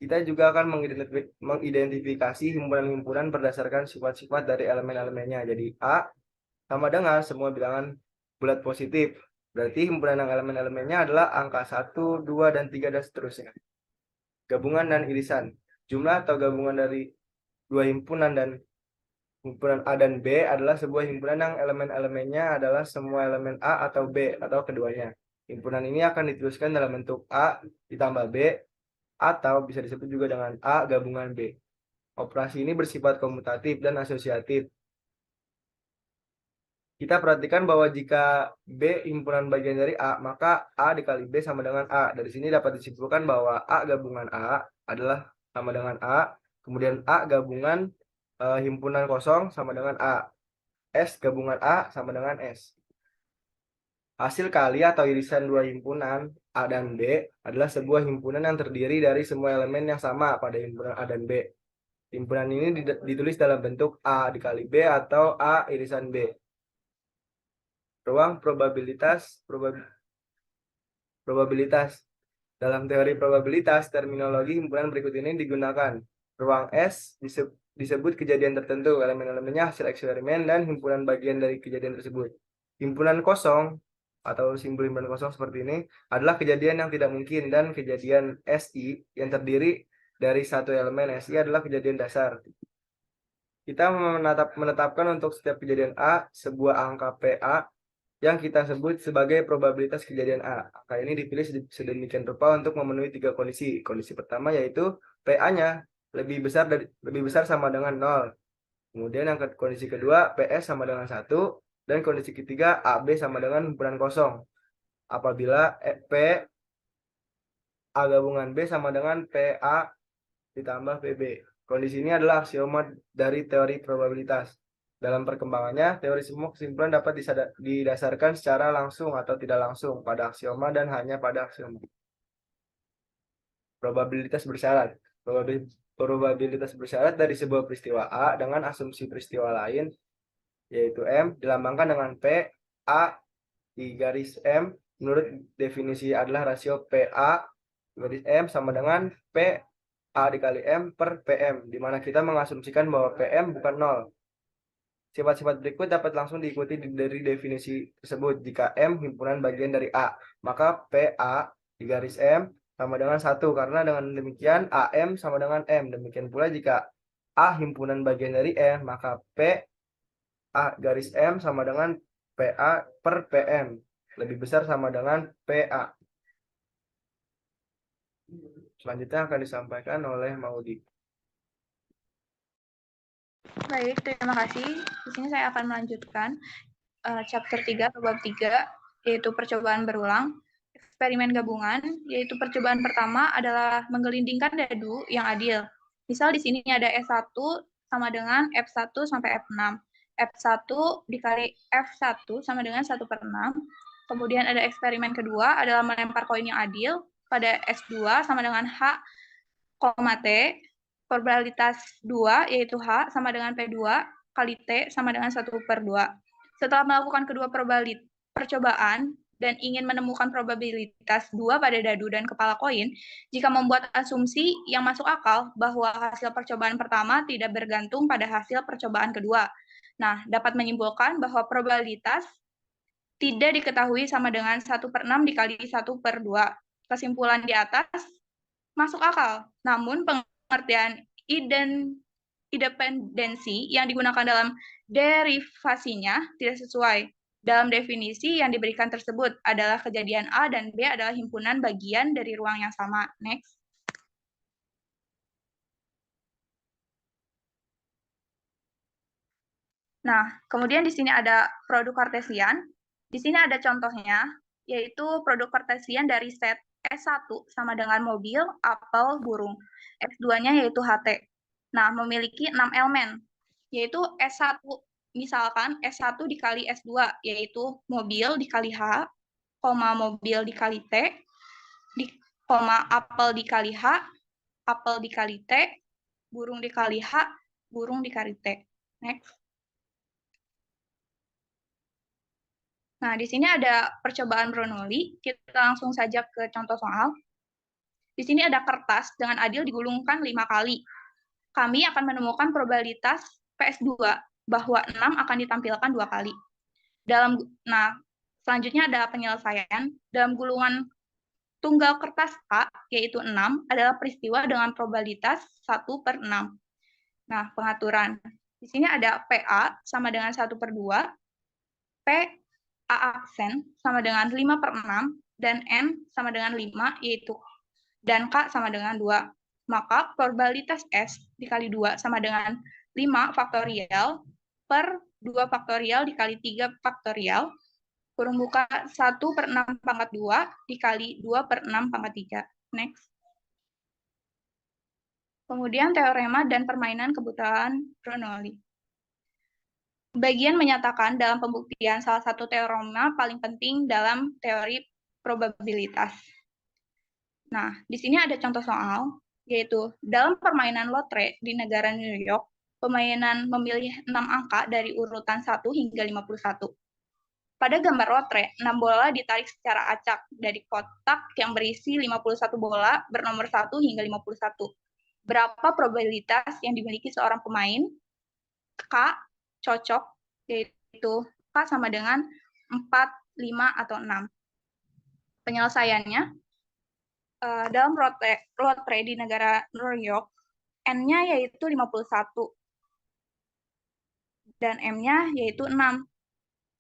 Kita juga akan mengidentifikasi himpunan-himpunan berdasarkan sifat-sifat dari elemen-elemennya. Jadi, A sama dengan semua bilangan bulat positif. Berarti himpunan yang elemen-elemennya adalah angka 1, 2, dan 3, dan seterusnya. Gabungan dan irisan. Jumlah atau gabungan dari dua himpunan dan himpunan A dan B adalah sebuah himpunan yang elemen-elemennya adalah semua elemen A atau B atau keduanya. Himpunan ini akan dituliskan dalam bentuk A ditambah B atau bisa disebut juga dengan A gabungan B. Operasi ini bersifat komutatif dan asosiatif. Kita perhatikan bahwa jika B himpunan bagian dari A, maka A dikali B sama dengan A. Dari sini dapat disimpulkan bahwa A gabungan A adalah sama dengan A. Kemudian A gabungan himpunan kosong sama dengan A. S gabungan A sama dengan S. Hasil kali atau irisan dua himpunan A dan B adalah sebuah himpunan yang terdiri dari semua elemen yang sama pada himpunan A dan B. Himpunan ini ditulis dalam bentuk A dikali B atau A irisan B. Ruang probabilitas. Dalam teori probabilitas, terminologi himpunan berikut ini digunakan. Ruang S disebut kejadian tertentu. Elemen-elemennya hasil eksperimen dan himpunan bagian dari kejadian tersebut. Himpunan kosong atau simbol himpunan kosong seperti ini adalah kejadian yang tidak mungkin, dan kejadian SI yang terdiri dari satu elemen SI adalah kejadian dasar. Kita menetapkan untuk setiap kejadian A sebuah angka PA yang kita sebut sebagai probabilitas kejadian A. Angka ini dipilih sedemikian rupa untuk memenuhi 3 kondisi. Kondisi pertama yaitu PA-nya lebih besar sama dengan 0. Kemudian kondisi kedua PS sama dengan 1, dan kondisi ketiga AB sama dengan himpunan kosong. Apabila P A gabungan B sama dengan PA ditambah PB. Kondisi ini adalah aksioma dari teori probabilitas. Dalam perkembangannya, teori semua kesimpulan dapat didasarkan secara langsung atau tidak langsung pada aksioma dan hanya pada aksioma. Probabilitas bersyarat. Probabilitas bersyarat dari sebuah peristiwa A dengan asumsi peristiwa lain, yaitu M, dilambangkan dengan P, A, di garis M, menurut definisi adalah rasio PA, garis M sama dengan P, A dikali M per PM, di mana kita mengasumsikan bahwa PM bukan 0. Sifat-sifat berikut dapat langsung diikuti dari definisi tersebut. Jika M himpunan bagian dari A, maka PA di garis M sama dengan 1, karena dengan demikian AM sama dengan M. Demikian pula jika A himpunan bagian dari M, maka PA garis M sama dengan PA per PM, lebih besar sama dengan PA. Selanjutnya akan disampaikan oleh Maudi. Baik, terima kasih. Di sini saya akan melanjutkan chapter 3 atau bab 3, yaitu percobaan berulang. Eksperimen gabungan, yaitu percobaan pertama adalah menggelindingkan dadu yang adil. Misal di sini ada S1 sama dengan F1 sampai F6. F1 dikali F1 sama dengan 1/6. Kemudian ada eksperimen kedua adalah melempar koin yang adil pada S2 sama dengan H, T. Probabilitas 2 yaitu H sama dengan P2 kali T sama dengan 1/2. Setelah melakukan kedua percobaan dan ingin menemukan probabilitas 2 pada dadu dan kepala koin, jika membuat asumsi yang masuk akal bahwa hasil percobaan pertama tidak bergantung pada hasil percobaan kedua. Nah, dapat menyimpulkan bahwa probabilitas tidak diketahui sama dengan 1/6 dikali 1/2. Kesimpulan di atas masuk akal, namun pengertian independensi yang digunakan dalam derivasinya tidak sesuai. Dalam definisi yang diberikan tersebut adalah kejadian A dan B adalah himpunan bagian dari ruang yang sama. Next. Nah, kemudian di sini ada produk kartesian. Di sini ada contohnya, yaitu produk kartesian dari set S1 sama dengan mobil, apel, burung. S2-nya yaitu HT. Nah, memiliki 6 elemen, yaitu S1, misalkan S1 dikali S2, yaitu mobil dikali H, mobil dikali T, apel dikali H, apel dikali T, burung dikali H, burung dikali T. Next. Nah, di sini ada percobaan Bernoulli. Kita langsung saja ke contoh soal. Di sini ada kertas dengan adil digulungkan 5 kali. Kami akan menemukan probabilitas PS2 bahwa 6 akan ditampilkan 2 kali. Nah, selanjutnya ada penyelesaian. Dalam gulungan tunggal kertas A, yaitu 6, adalah peristiwa dengan probabilitas 1/6. Nah, pengaturan. Di sini ada PA sama dengan 1/2, P A aksen sama dengan 5/6, dan N sama dengan 5, yaitu dan K sama dengan 2. Maka probabilitas S dikali 2 sama dengan 5 faktorial per 2 faktorial dikali 3 faktorial, kurung buka 1/6 pangkat 2 dikali 2/6 pangkat 3. Next. Kemudian teorema dan permainan kebutuhan Bernoulli. Bagian menyatakan dalam pembuktian salah satu teorema paling penting dalam teori probabilitas. Nah, di sini ada contoh soal, yaitu dalam permainan lotre di negara New York, pemainan memilih 6 angka dari urutan 1 hingga 51. Pada gambar lotre, 6 bola ditarik secara acak dari kotak yang berisi 51 bola bernomor 1 hingga 51. berapa probabilitas yang dimiliki seorang pemain K cocok, yaitu K sama dengan 4, 5, atau 6. Penyelesaiannya, dalam lotre di negara New York, N-nya yaitu 51 dan M-nya yaitu 6.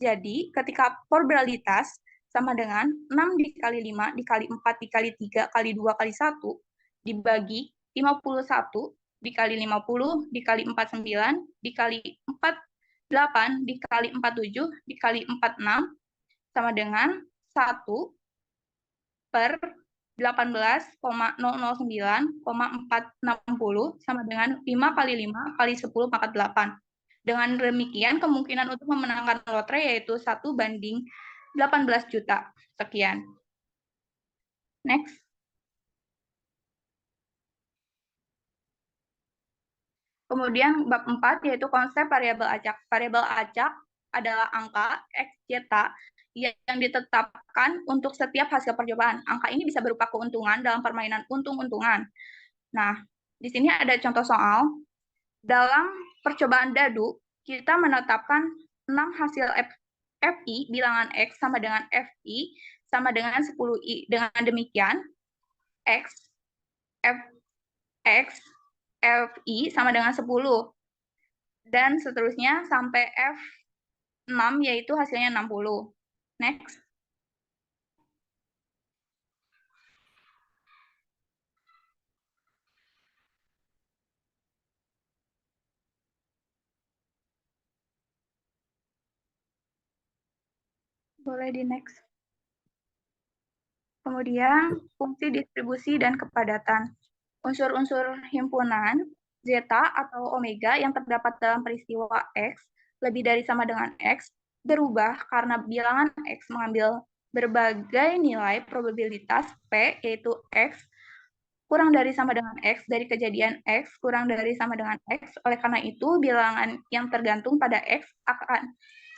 Jadi, ketika probabilitas sama dengan 6 dikali 5 dikali 4 dikali 3 kali 2 kali 1 dibagi 51 dikali 50 dikali 49 dikali 48 dikali 47 dikali 46 sama dengan 1 per 18,009,460 sama dengan 5 kali 5 kali 10 pangkat 8. Dengan demikian, kemungkinan untuk memenangkan lotre yaitu 1 banding 18 juta. Sekian. Next. Kemudian bab 4 yaitu konsep variabel acak. Variabel acak adalah angka X, Y, yang ditetapkan untuk setiap hasil percobaan. Angka ini bisa berupa keuntungan dalam permainan untung-untungan. Nah, di sini ada contoh soal. Dalam percobaan dadu, kita menetapkan 6 hasil FI bilangan X sama dengan FI sama dengan 10I. Dengan demikian, X, FI sama dengan 10. Dan seterusnya sampai F6 yaitu hasilnya 60. Next. Boleh di next. Kemudian fungsi distribusi dan kepadatan. Unsur-unsur himpunan zeta atau omega yang terdapat dalam peristiwa X lebih dari sama dengan X berubah karena bilangan X mengambil berbagai nilai probabilitas P yaitu X kurang dari sama dengan X dari kejadian X kurang dari sama dengan X. Oleh karena itu, bilangan yang tergantung pada X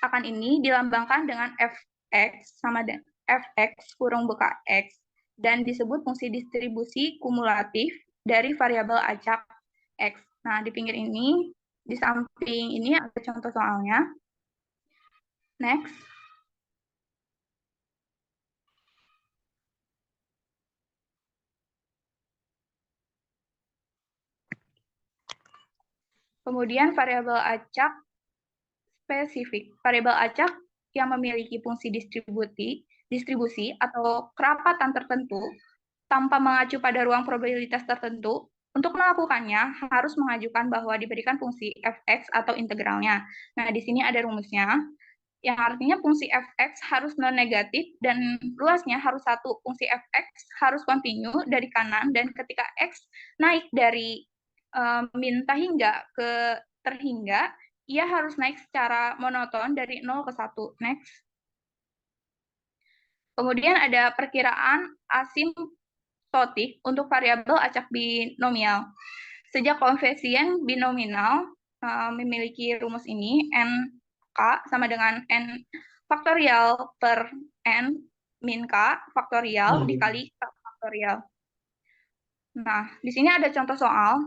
akan ini dilambangkan dengan Fx sama dengan Fx kurung buka X dan disebut fungsi distribusi kumulatif dari variabel acak X. Nah, di pinggir ini, di samping ini ada contoh soalnya. Next. Kemudian variabel acak spesifik. Variabel acak yang memiliki fungsi distribusi atau kerapatan tertentu tanpa mengacu pada ruang probabilitas tertentu. Untuk melakukannya, harus mengajukan bahwa diberikan fungsi fx atau integralnya. Nah, di sini ada rumusnya, yang artinya fungsi fx harus non-negatif dan luasnya harus 1. Fungsi fx harus kontinu dari kanan, dan ketika x naik dari min tahingga ke terhingga, ia harus naik secara monoton dari 0 ke 1. Next. Kemudian ada perkiraan asimtotik untuk variabel acak binomial. Sejak koefisien binomial memiliki rumus ini, NK sama dengan N faktorial per N min K faktorial dikali K faktorial. Nah, di sini ada contoh soal.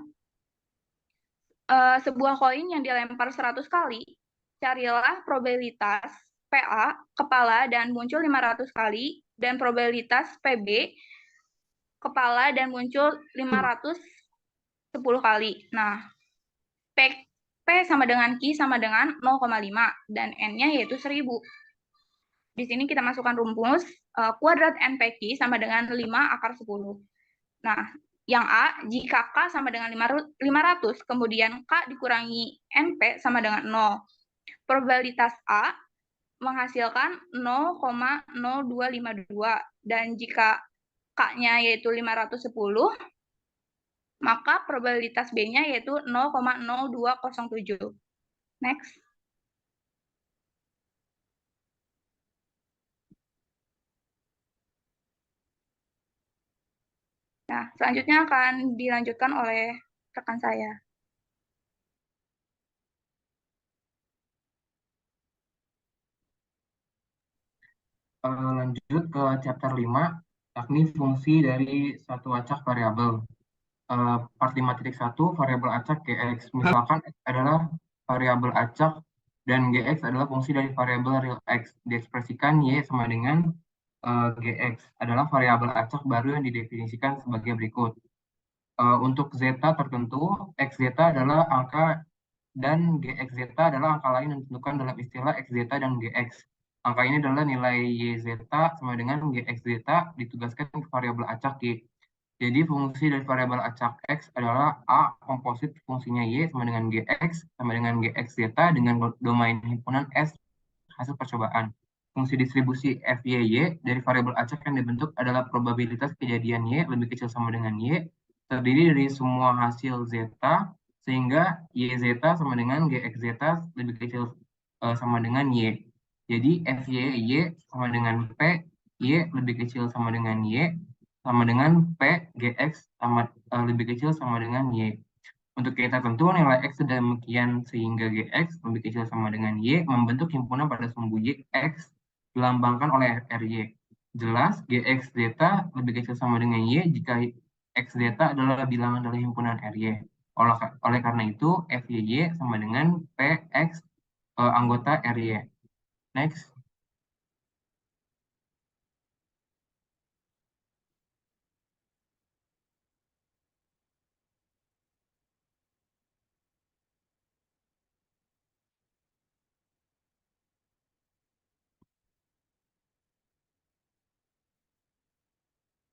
Sebuah koin yang dilempar 100 kali, carilah probabilitas PA, kepala, dan muncul 500 kali, dan probabilitas PB, kepala, dan muncul 510 kali. Nah, P sama dengan Q sama dengan 0,5, dan N-nya yaitu 1000. Di sini kita masukkan rumus, kuadrat NPQ sama dengan 5 akar 10. Nah, yang A, jika K sama dengan 500, kemudian K dikurangi NP sama dengan 0. Probabilitas A menghasilkan 0,0252. Dan jika K-nya yaitu 510, maka probabilitas B-nya yaitu 0,0207. Next. Nah, selanjutnya akan dilanjutkan oleh rekan saya. Lanjut ke chapter 5, yakni fungsi dari suatu acak variabel. part 5.1 variabel acak GX. Misalkan X adalah variabel acak dan GX adalah fungsi dari variabel real X. Diekspresikan Y sama dengan GX adalah variabel acak baru yang didefinisikan sebagai berikut. Untuk zeta tertentu, X zeta adalah angka dan GX zeta adalah angka lain yang ditentukan dalam istilah X zeta dan GX. Angka ini adalah nilai Y zeta sama dengan GX zeta ditugaskan ke variabel acak Y. Jadi fungsi dari variabel acak X adalah A komposit fungsinya Y sama dengan GX sama dengan GX zeta dengan domain himpunan S hasil percobaan. Fungsi distribusi FYY dari variabel acak yang dibentuk adalah probabilitas kejadian Y lebih kecil sama dengan Y, terdiri dari semua hasil zeta, sehingga Y zeta sama dengan GX zeta lebih kecil sama dengan Y. Jadi FYY sama dengan P, Y lebih kecil sama dengan Y, sama dengan P, GX sama, lebih kecil sama dengan Y. Untuk Y tertentu, nilai X sedemikian sehingga GX lebih kecil sama dengan Y membentuk himpunan pada sumbu Y X dilambangkan oleh RY. Jelas, GX zeta lebih kecil sama dengan Y jika X zeta adalah bilangan dari himpunan RY. Oleh karena itu, FYY sama dengan PX anggota RY. Next.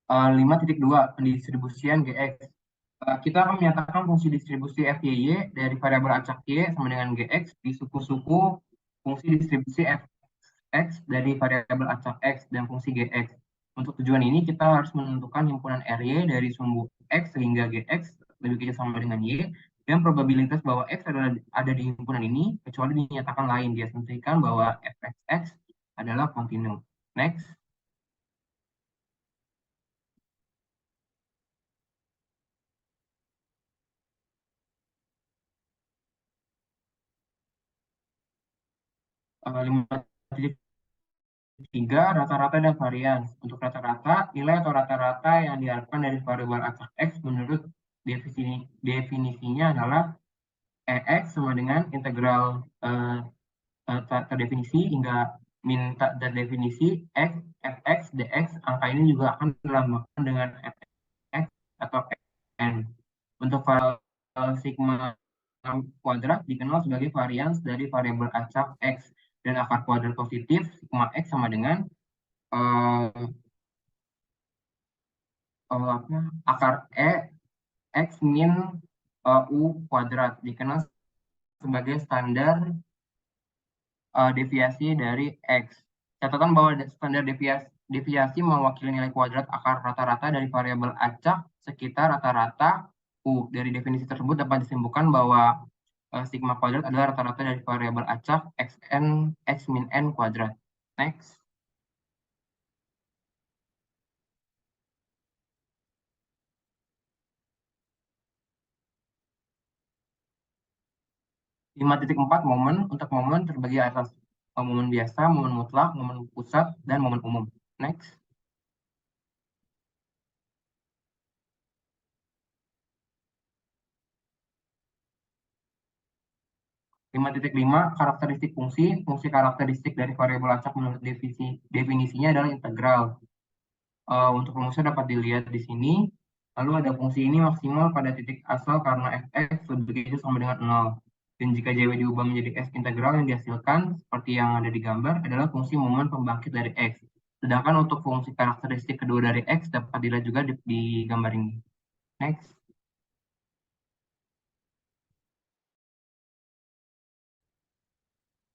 Uh, 5.2 pendistribusian GX. Kita akan menyatakan fungsi distribusi FYY dari variabel acak Y sama dengan GX di suku-suku fungsi distribusi Fx dari variabel acak X dan fungsi GX. Untuk tujuan ini, kita harus menentukan himpunan RY dari sumbu X sehingga GX lebih kecil sama dengan Y, dan probabilitas bahwa X ada di himpunan ini, kecuali dinyatakan lain, diasumsikan bahwa Fx adalah kontinu. Next. Uh, 5.3 rata-rata dan varian. Untuk rata-rata, nilai atau rata-rata yang diharapkan dari variabel acak X menurut definisinya adalah EX sama dengan integral terdefinisi hingga min tak terdefinisi X, Fx, dx. Angka ini juga akan dilambangkan dengan Fx atau N. Untuk variabel sigma kuadrat dikenal sebagai varians dari variabel acak X, dan akar kuadrat positif sigma X sama dengan akar E X min U kuadrat, dikenal sebagai standar deviasi dari X. Catatan bahwa standar deviasi mewakili nilai kuadrat akar rata-rata dari variabel acak sekitar rata-rata U. Dari definisi tersebut dapat disimpulkan bahwa sigma kuadrat adalah rata-rata dari variabel acak xn x min n kuadrat. Next. Lima titik 4 momen. Untuk momen terbagi atas momen biasa, momen mutlak, momen pusat, dan momen umum. Next. 5.5 karakteristik fungsi. Fungsi karakteristik dari variabel acak menurut definisinya adalah integral. Untuk rumusnya dapat dilihat di sini. Lalu ada fungsi ini maksimal pada titik asal karena fx lebih kecil sama dengan 0. Dan jika jw diubah menjadi s integral yang dihasilkan, seperti yang ada di gambar, adalah fungsi momen pembangkit dari x. Sedangkan untuk fungsi karakteristik kedua dari x dapat dilihat juga di gambar ini. Next.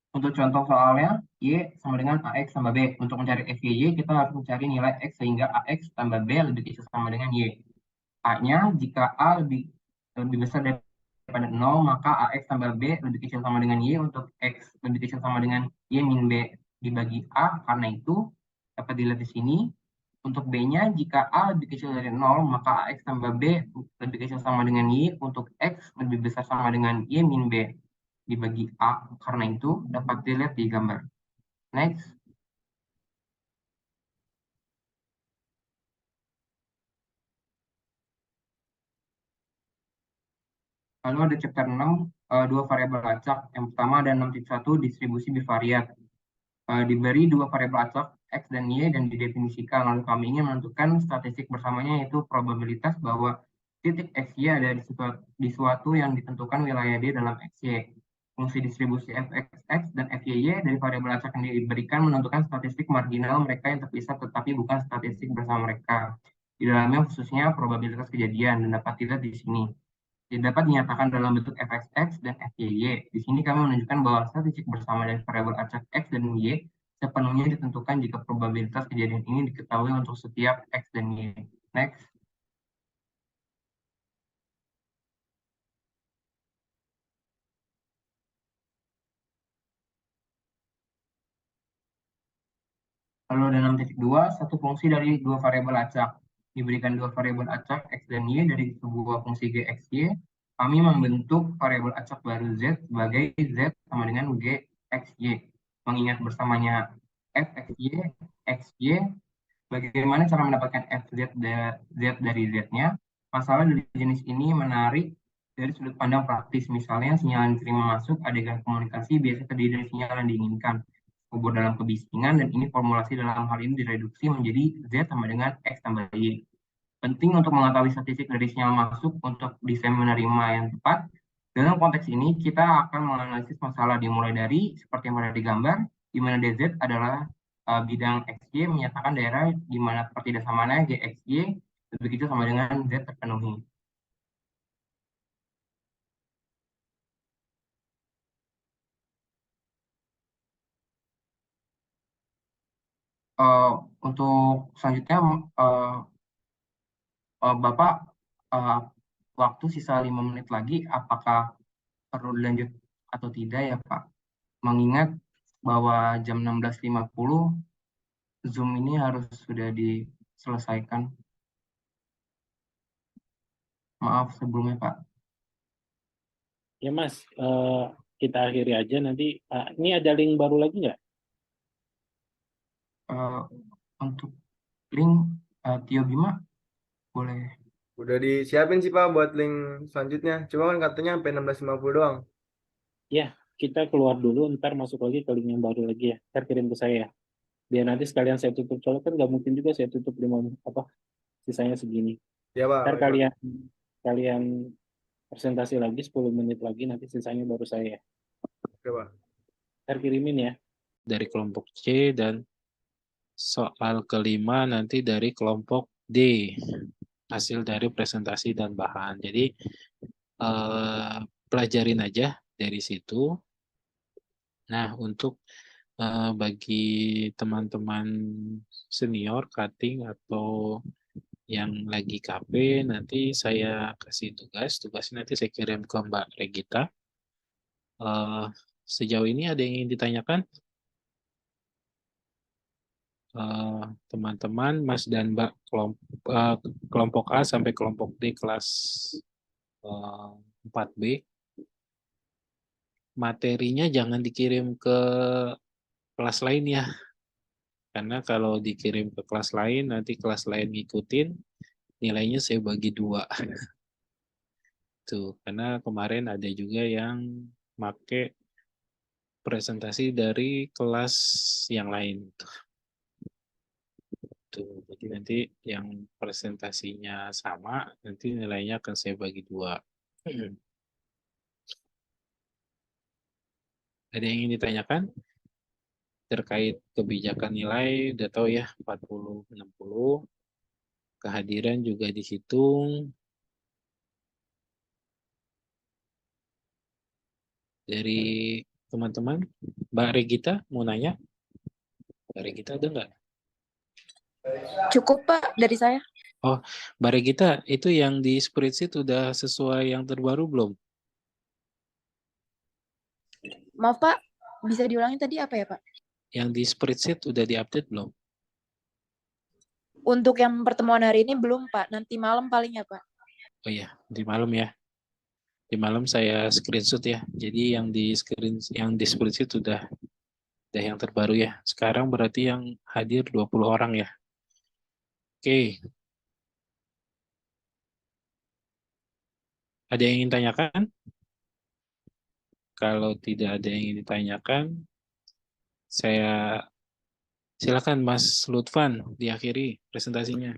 Untuk contoh soalnya, Y sama dengan AX tambah B. Untuk mencari FYY, kita harus mencari nilai X sehingga AX tambah B lebih kecil sama dengan Y. A-nya, jika A lebih besar daripada 0, maka AX tambah B lebih kecil sama dengan Y. Untuk X lebih kecil sama dengan Y min B dibagi A. Karena itu, dapat dilihat di sini. Untuk B-nya, jika A lebih kecil dari 0, maka AX tambah B lebih kecil sama dengan Y. Untuk X lebih besar sama dengan Y min B dibagi A. Karena itu, dapat dilihat di gambar. Next. Lalu ada chapter 6, dua variabel acak. Yang pertama ada 6.1 distribusi bivariat. Diberi dua variabel acak X dan Y dan didefinisikan. Lalu kami ingin menentukan statistik bersamanya, yaitu probabilitas bahwa titik XY ada di suatu yang ditentukan wilayah D dalam XY. Fungsi distribusi fxx dan fyy dari variabel acak yang diberikan menentukan statistik marginal mereka yang terpisah tetapi bukan statistik bersama mereka. Di dalamnya khususnya probabilitas kejadian dan dapat dilihat di sini. Dapat dinyatakan dalam bentuk fxx dan fyy. Di sini kami menunjukkan bahwa statistik bersama dari variabel acak x dan y sepenuhnya ditentukan jika probabilitas kejadian ini diketahui untuk setiap x dan y. Next. Lalu ada 6.2, satu fungsi dari dua variabel acak. Diberikan dua variabel acak x dan y dari sebuah fungsi g x y. Kami membentuk variabel acak baru z sebagai z sama dengan g x y. Mengingat bersamanya f x y, bagaimana cara mendapatkan fz dari z-nya? Masalah dari jenis ini menarik dari sudut pandang praktis. Misalnya sinyal yang diterima masuk adegan komunikasi biasa terdiri dari sinyal yang diinginkan kubur dalam kebisingan, dan ini formulasi dalam hal ini direduksi menjadi Z sama dengan X tambah Y. Penting untuk mengetahui statistik dari sinyal masuk untuk desain menerima yang tepat. Dalam konteks ini, kita akan menganalisis masalah dimulai dari seperti yang ada di gambar, di mana DZ adalah bidang XY menyatakan daerah di mana pertidasamannya GXY, begitu sama dengan Z terpenuhi. Untuk selanjutnya, Bapak, waktu sisa 5 menit lagi, apakah perlu dilanjut atau tidak ya Pak? Mengingat bahwa jam 16.50 Zoom ini harus sudah diselesaikan. Maaf sebelumnya Pak. Ya Mas, kita akhiri aja nanti. Ini ada link baru lagi nggak? Untuk link Tio Bima boleh. Udah disiapin sih Pak buat link selanjutnya. Cuma kan katanya sampai 16.50 doang. Ya, kita keluar dulu, ntar masuk lagi ke link yang baru lagi ya. Ntar kirim ke saya. Biar nanti sekalian saya tutup. Soalnya kan nggak mungkin juga saya tutup 5 sisanya segini. Ya Pak. Ntar Oke, Pak. kalian presentasi lagi 10 menit lagi, nanti sisanya baru saya. Oke Pak. Ntar kirimin ya. Dari kelompok C, dan soal kelima nanti dari kelompok D. Hasil dari presentasi dan bahan. Jadi pelajarin aja dari situ. Nah, untuk bagi teman-teman senior cutting atau yang lagi KP, nanti saya kasih tugasnya nanti saya kirim ke Mbak Regita. Sejauh ini ada yang ingin ditanyakan? Teman-teman, Mas dan Mbak, kelompok A sampai kelompok D kelas 4B, materinya jangan dikirim ke kelas lain ya. Karena kalau dikirim ke kelas lain, nanti kelas lain ngikutin, nilainya saya bagi 2. Tuh, karena kemarin ada juga yang make presentasi dari kelas yang lain. Tuh, jadi nanti yang presentasinya sama, nanti nilainya akan saya bagi 2. Ada yang ingin ditanyakan? Terkait kebijakan nilai, udah tahu ya, 40-60. Kehadiran juga dihitung. Dari teman-teman, Mbak Regita mau nanya? Mbak Regita ada nggak? Cukup Pak dari saya. Oh, Mbak Regita, itu yang di spreadsheet udah sesuai yang terbaru belum? Maaf Pak, bisa diulangi tadi apa ya Pak? Yang di spreadsheet udah diupdate belum? Untuk yang pertemuan hari ini belum Pak, nanti malam paling ya Pak. Oh iya, di malam ya. Di malam saya screenshot ya. Jadi yang di spreadsheet udah yang terbaru ya. Sekarang berarti yang hadir 20 orang ya. Oke. Ada yang ingin tanyakan? Kalau tidak ada yang ingin ditanyakan, saya silakan Mas Lutfan diakhiri presentasinya.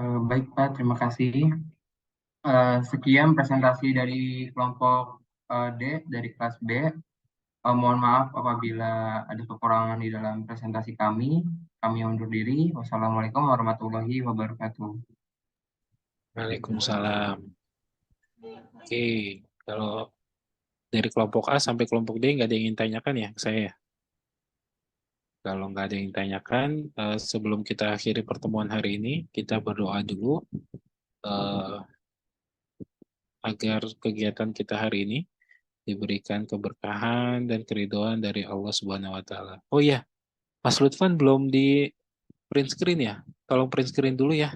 Baik Pak, terima kasih. Sekian presentasi dari kelompok D dari kelas B. Mohon maaf apabila ada kekurangan di dalam presentasi kami. Kami undur diri. Wassalamualaikum warahmatullahi wabarakatuh. Waalaikumsalam. Oke, kalau dari kelompok A sampai kelompok D nggak ada yang ingin tanyakan ya ke saya ya? Kalau nggak ada yang tanyakan, sebelum kita akhiri pertemuan hari ini, kita berdoa dulu eh, agar kegiatan kita hari ini diberikan keberkahan dan keridhaan dari Allah Subhanahu wa taala. Oh iya, Mas Lutfan belum di print screen ya? Tolong print screen dulu ya.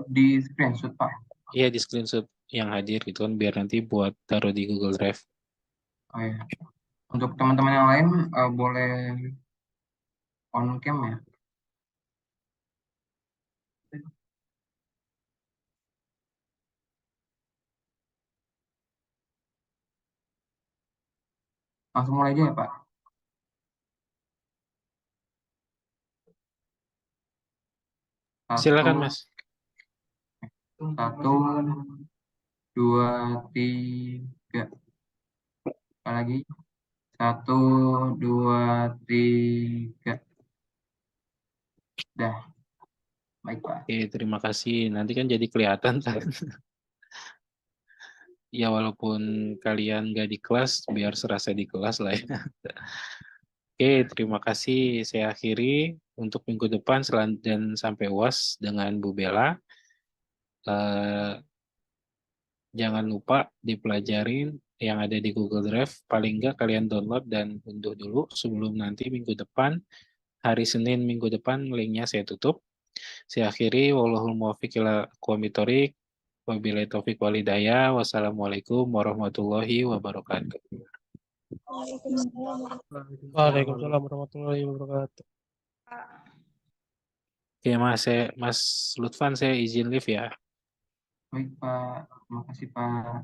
Di screenshot Pak. Iya, di screenshot yang hadir gitu kan biar nanti buat taruh di Google Drive. Oh ya. Untuk teman-teman yang lain boleh on cam ya. Langsung mulai aja ya Pak. Silakan Satu, Mas. satu, dua, tiga. Sekali lagi. Satu, dua, tiga. Dah. Baik Pak. Oke, terima kasih. Nanti kan jadi kelihatan kan. Ya walaupun kalian nggak di kelas, biar serasa di kelas lah ya. Oke, terima kasih. Saya akhiri untuk minggu depan dan sampai UAS dengan Bu Bella. Eh, jangan lupa dipelajarin yang ada di Google Drive. Paling nggak kalian download dan unduh dulu sebelum nanti minggu depan, hari Senin minggu depan, linknya saya tutup. Saya akhiri. Wallahul muwaffiq ila aqwamit thoriq. Wabillahi taufiq walhidayah. Wassalamualaikum warahmatullahi wabarakatuh. Waalaikumsalam warahmatullahi wabarakatuh. Oke, Mas Lutfan, saya izin live ya. Baik Pak. Terima kasih Pak.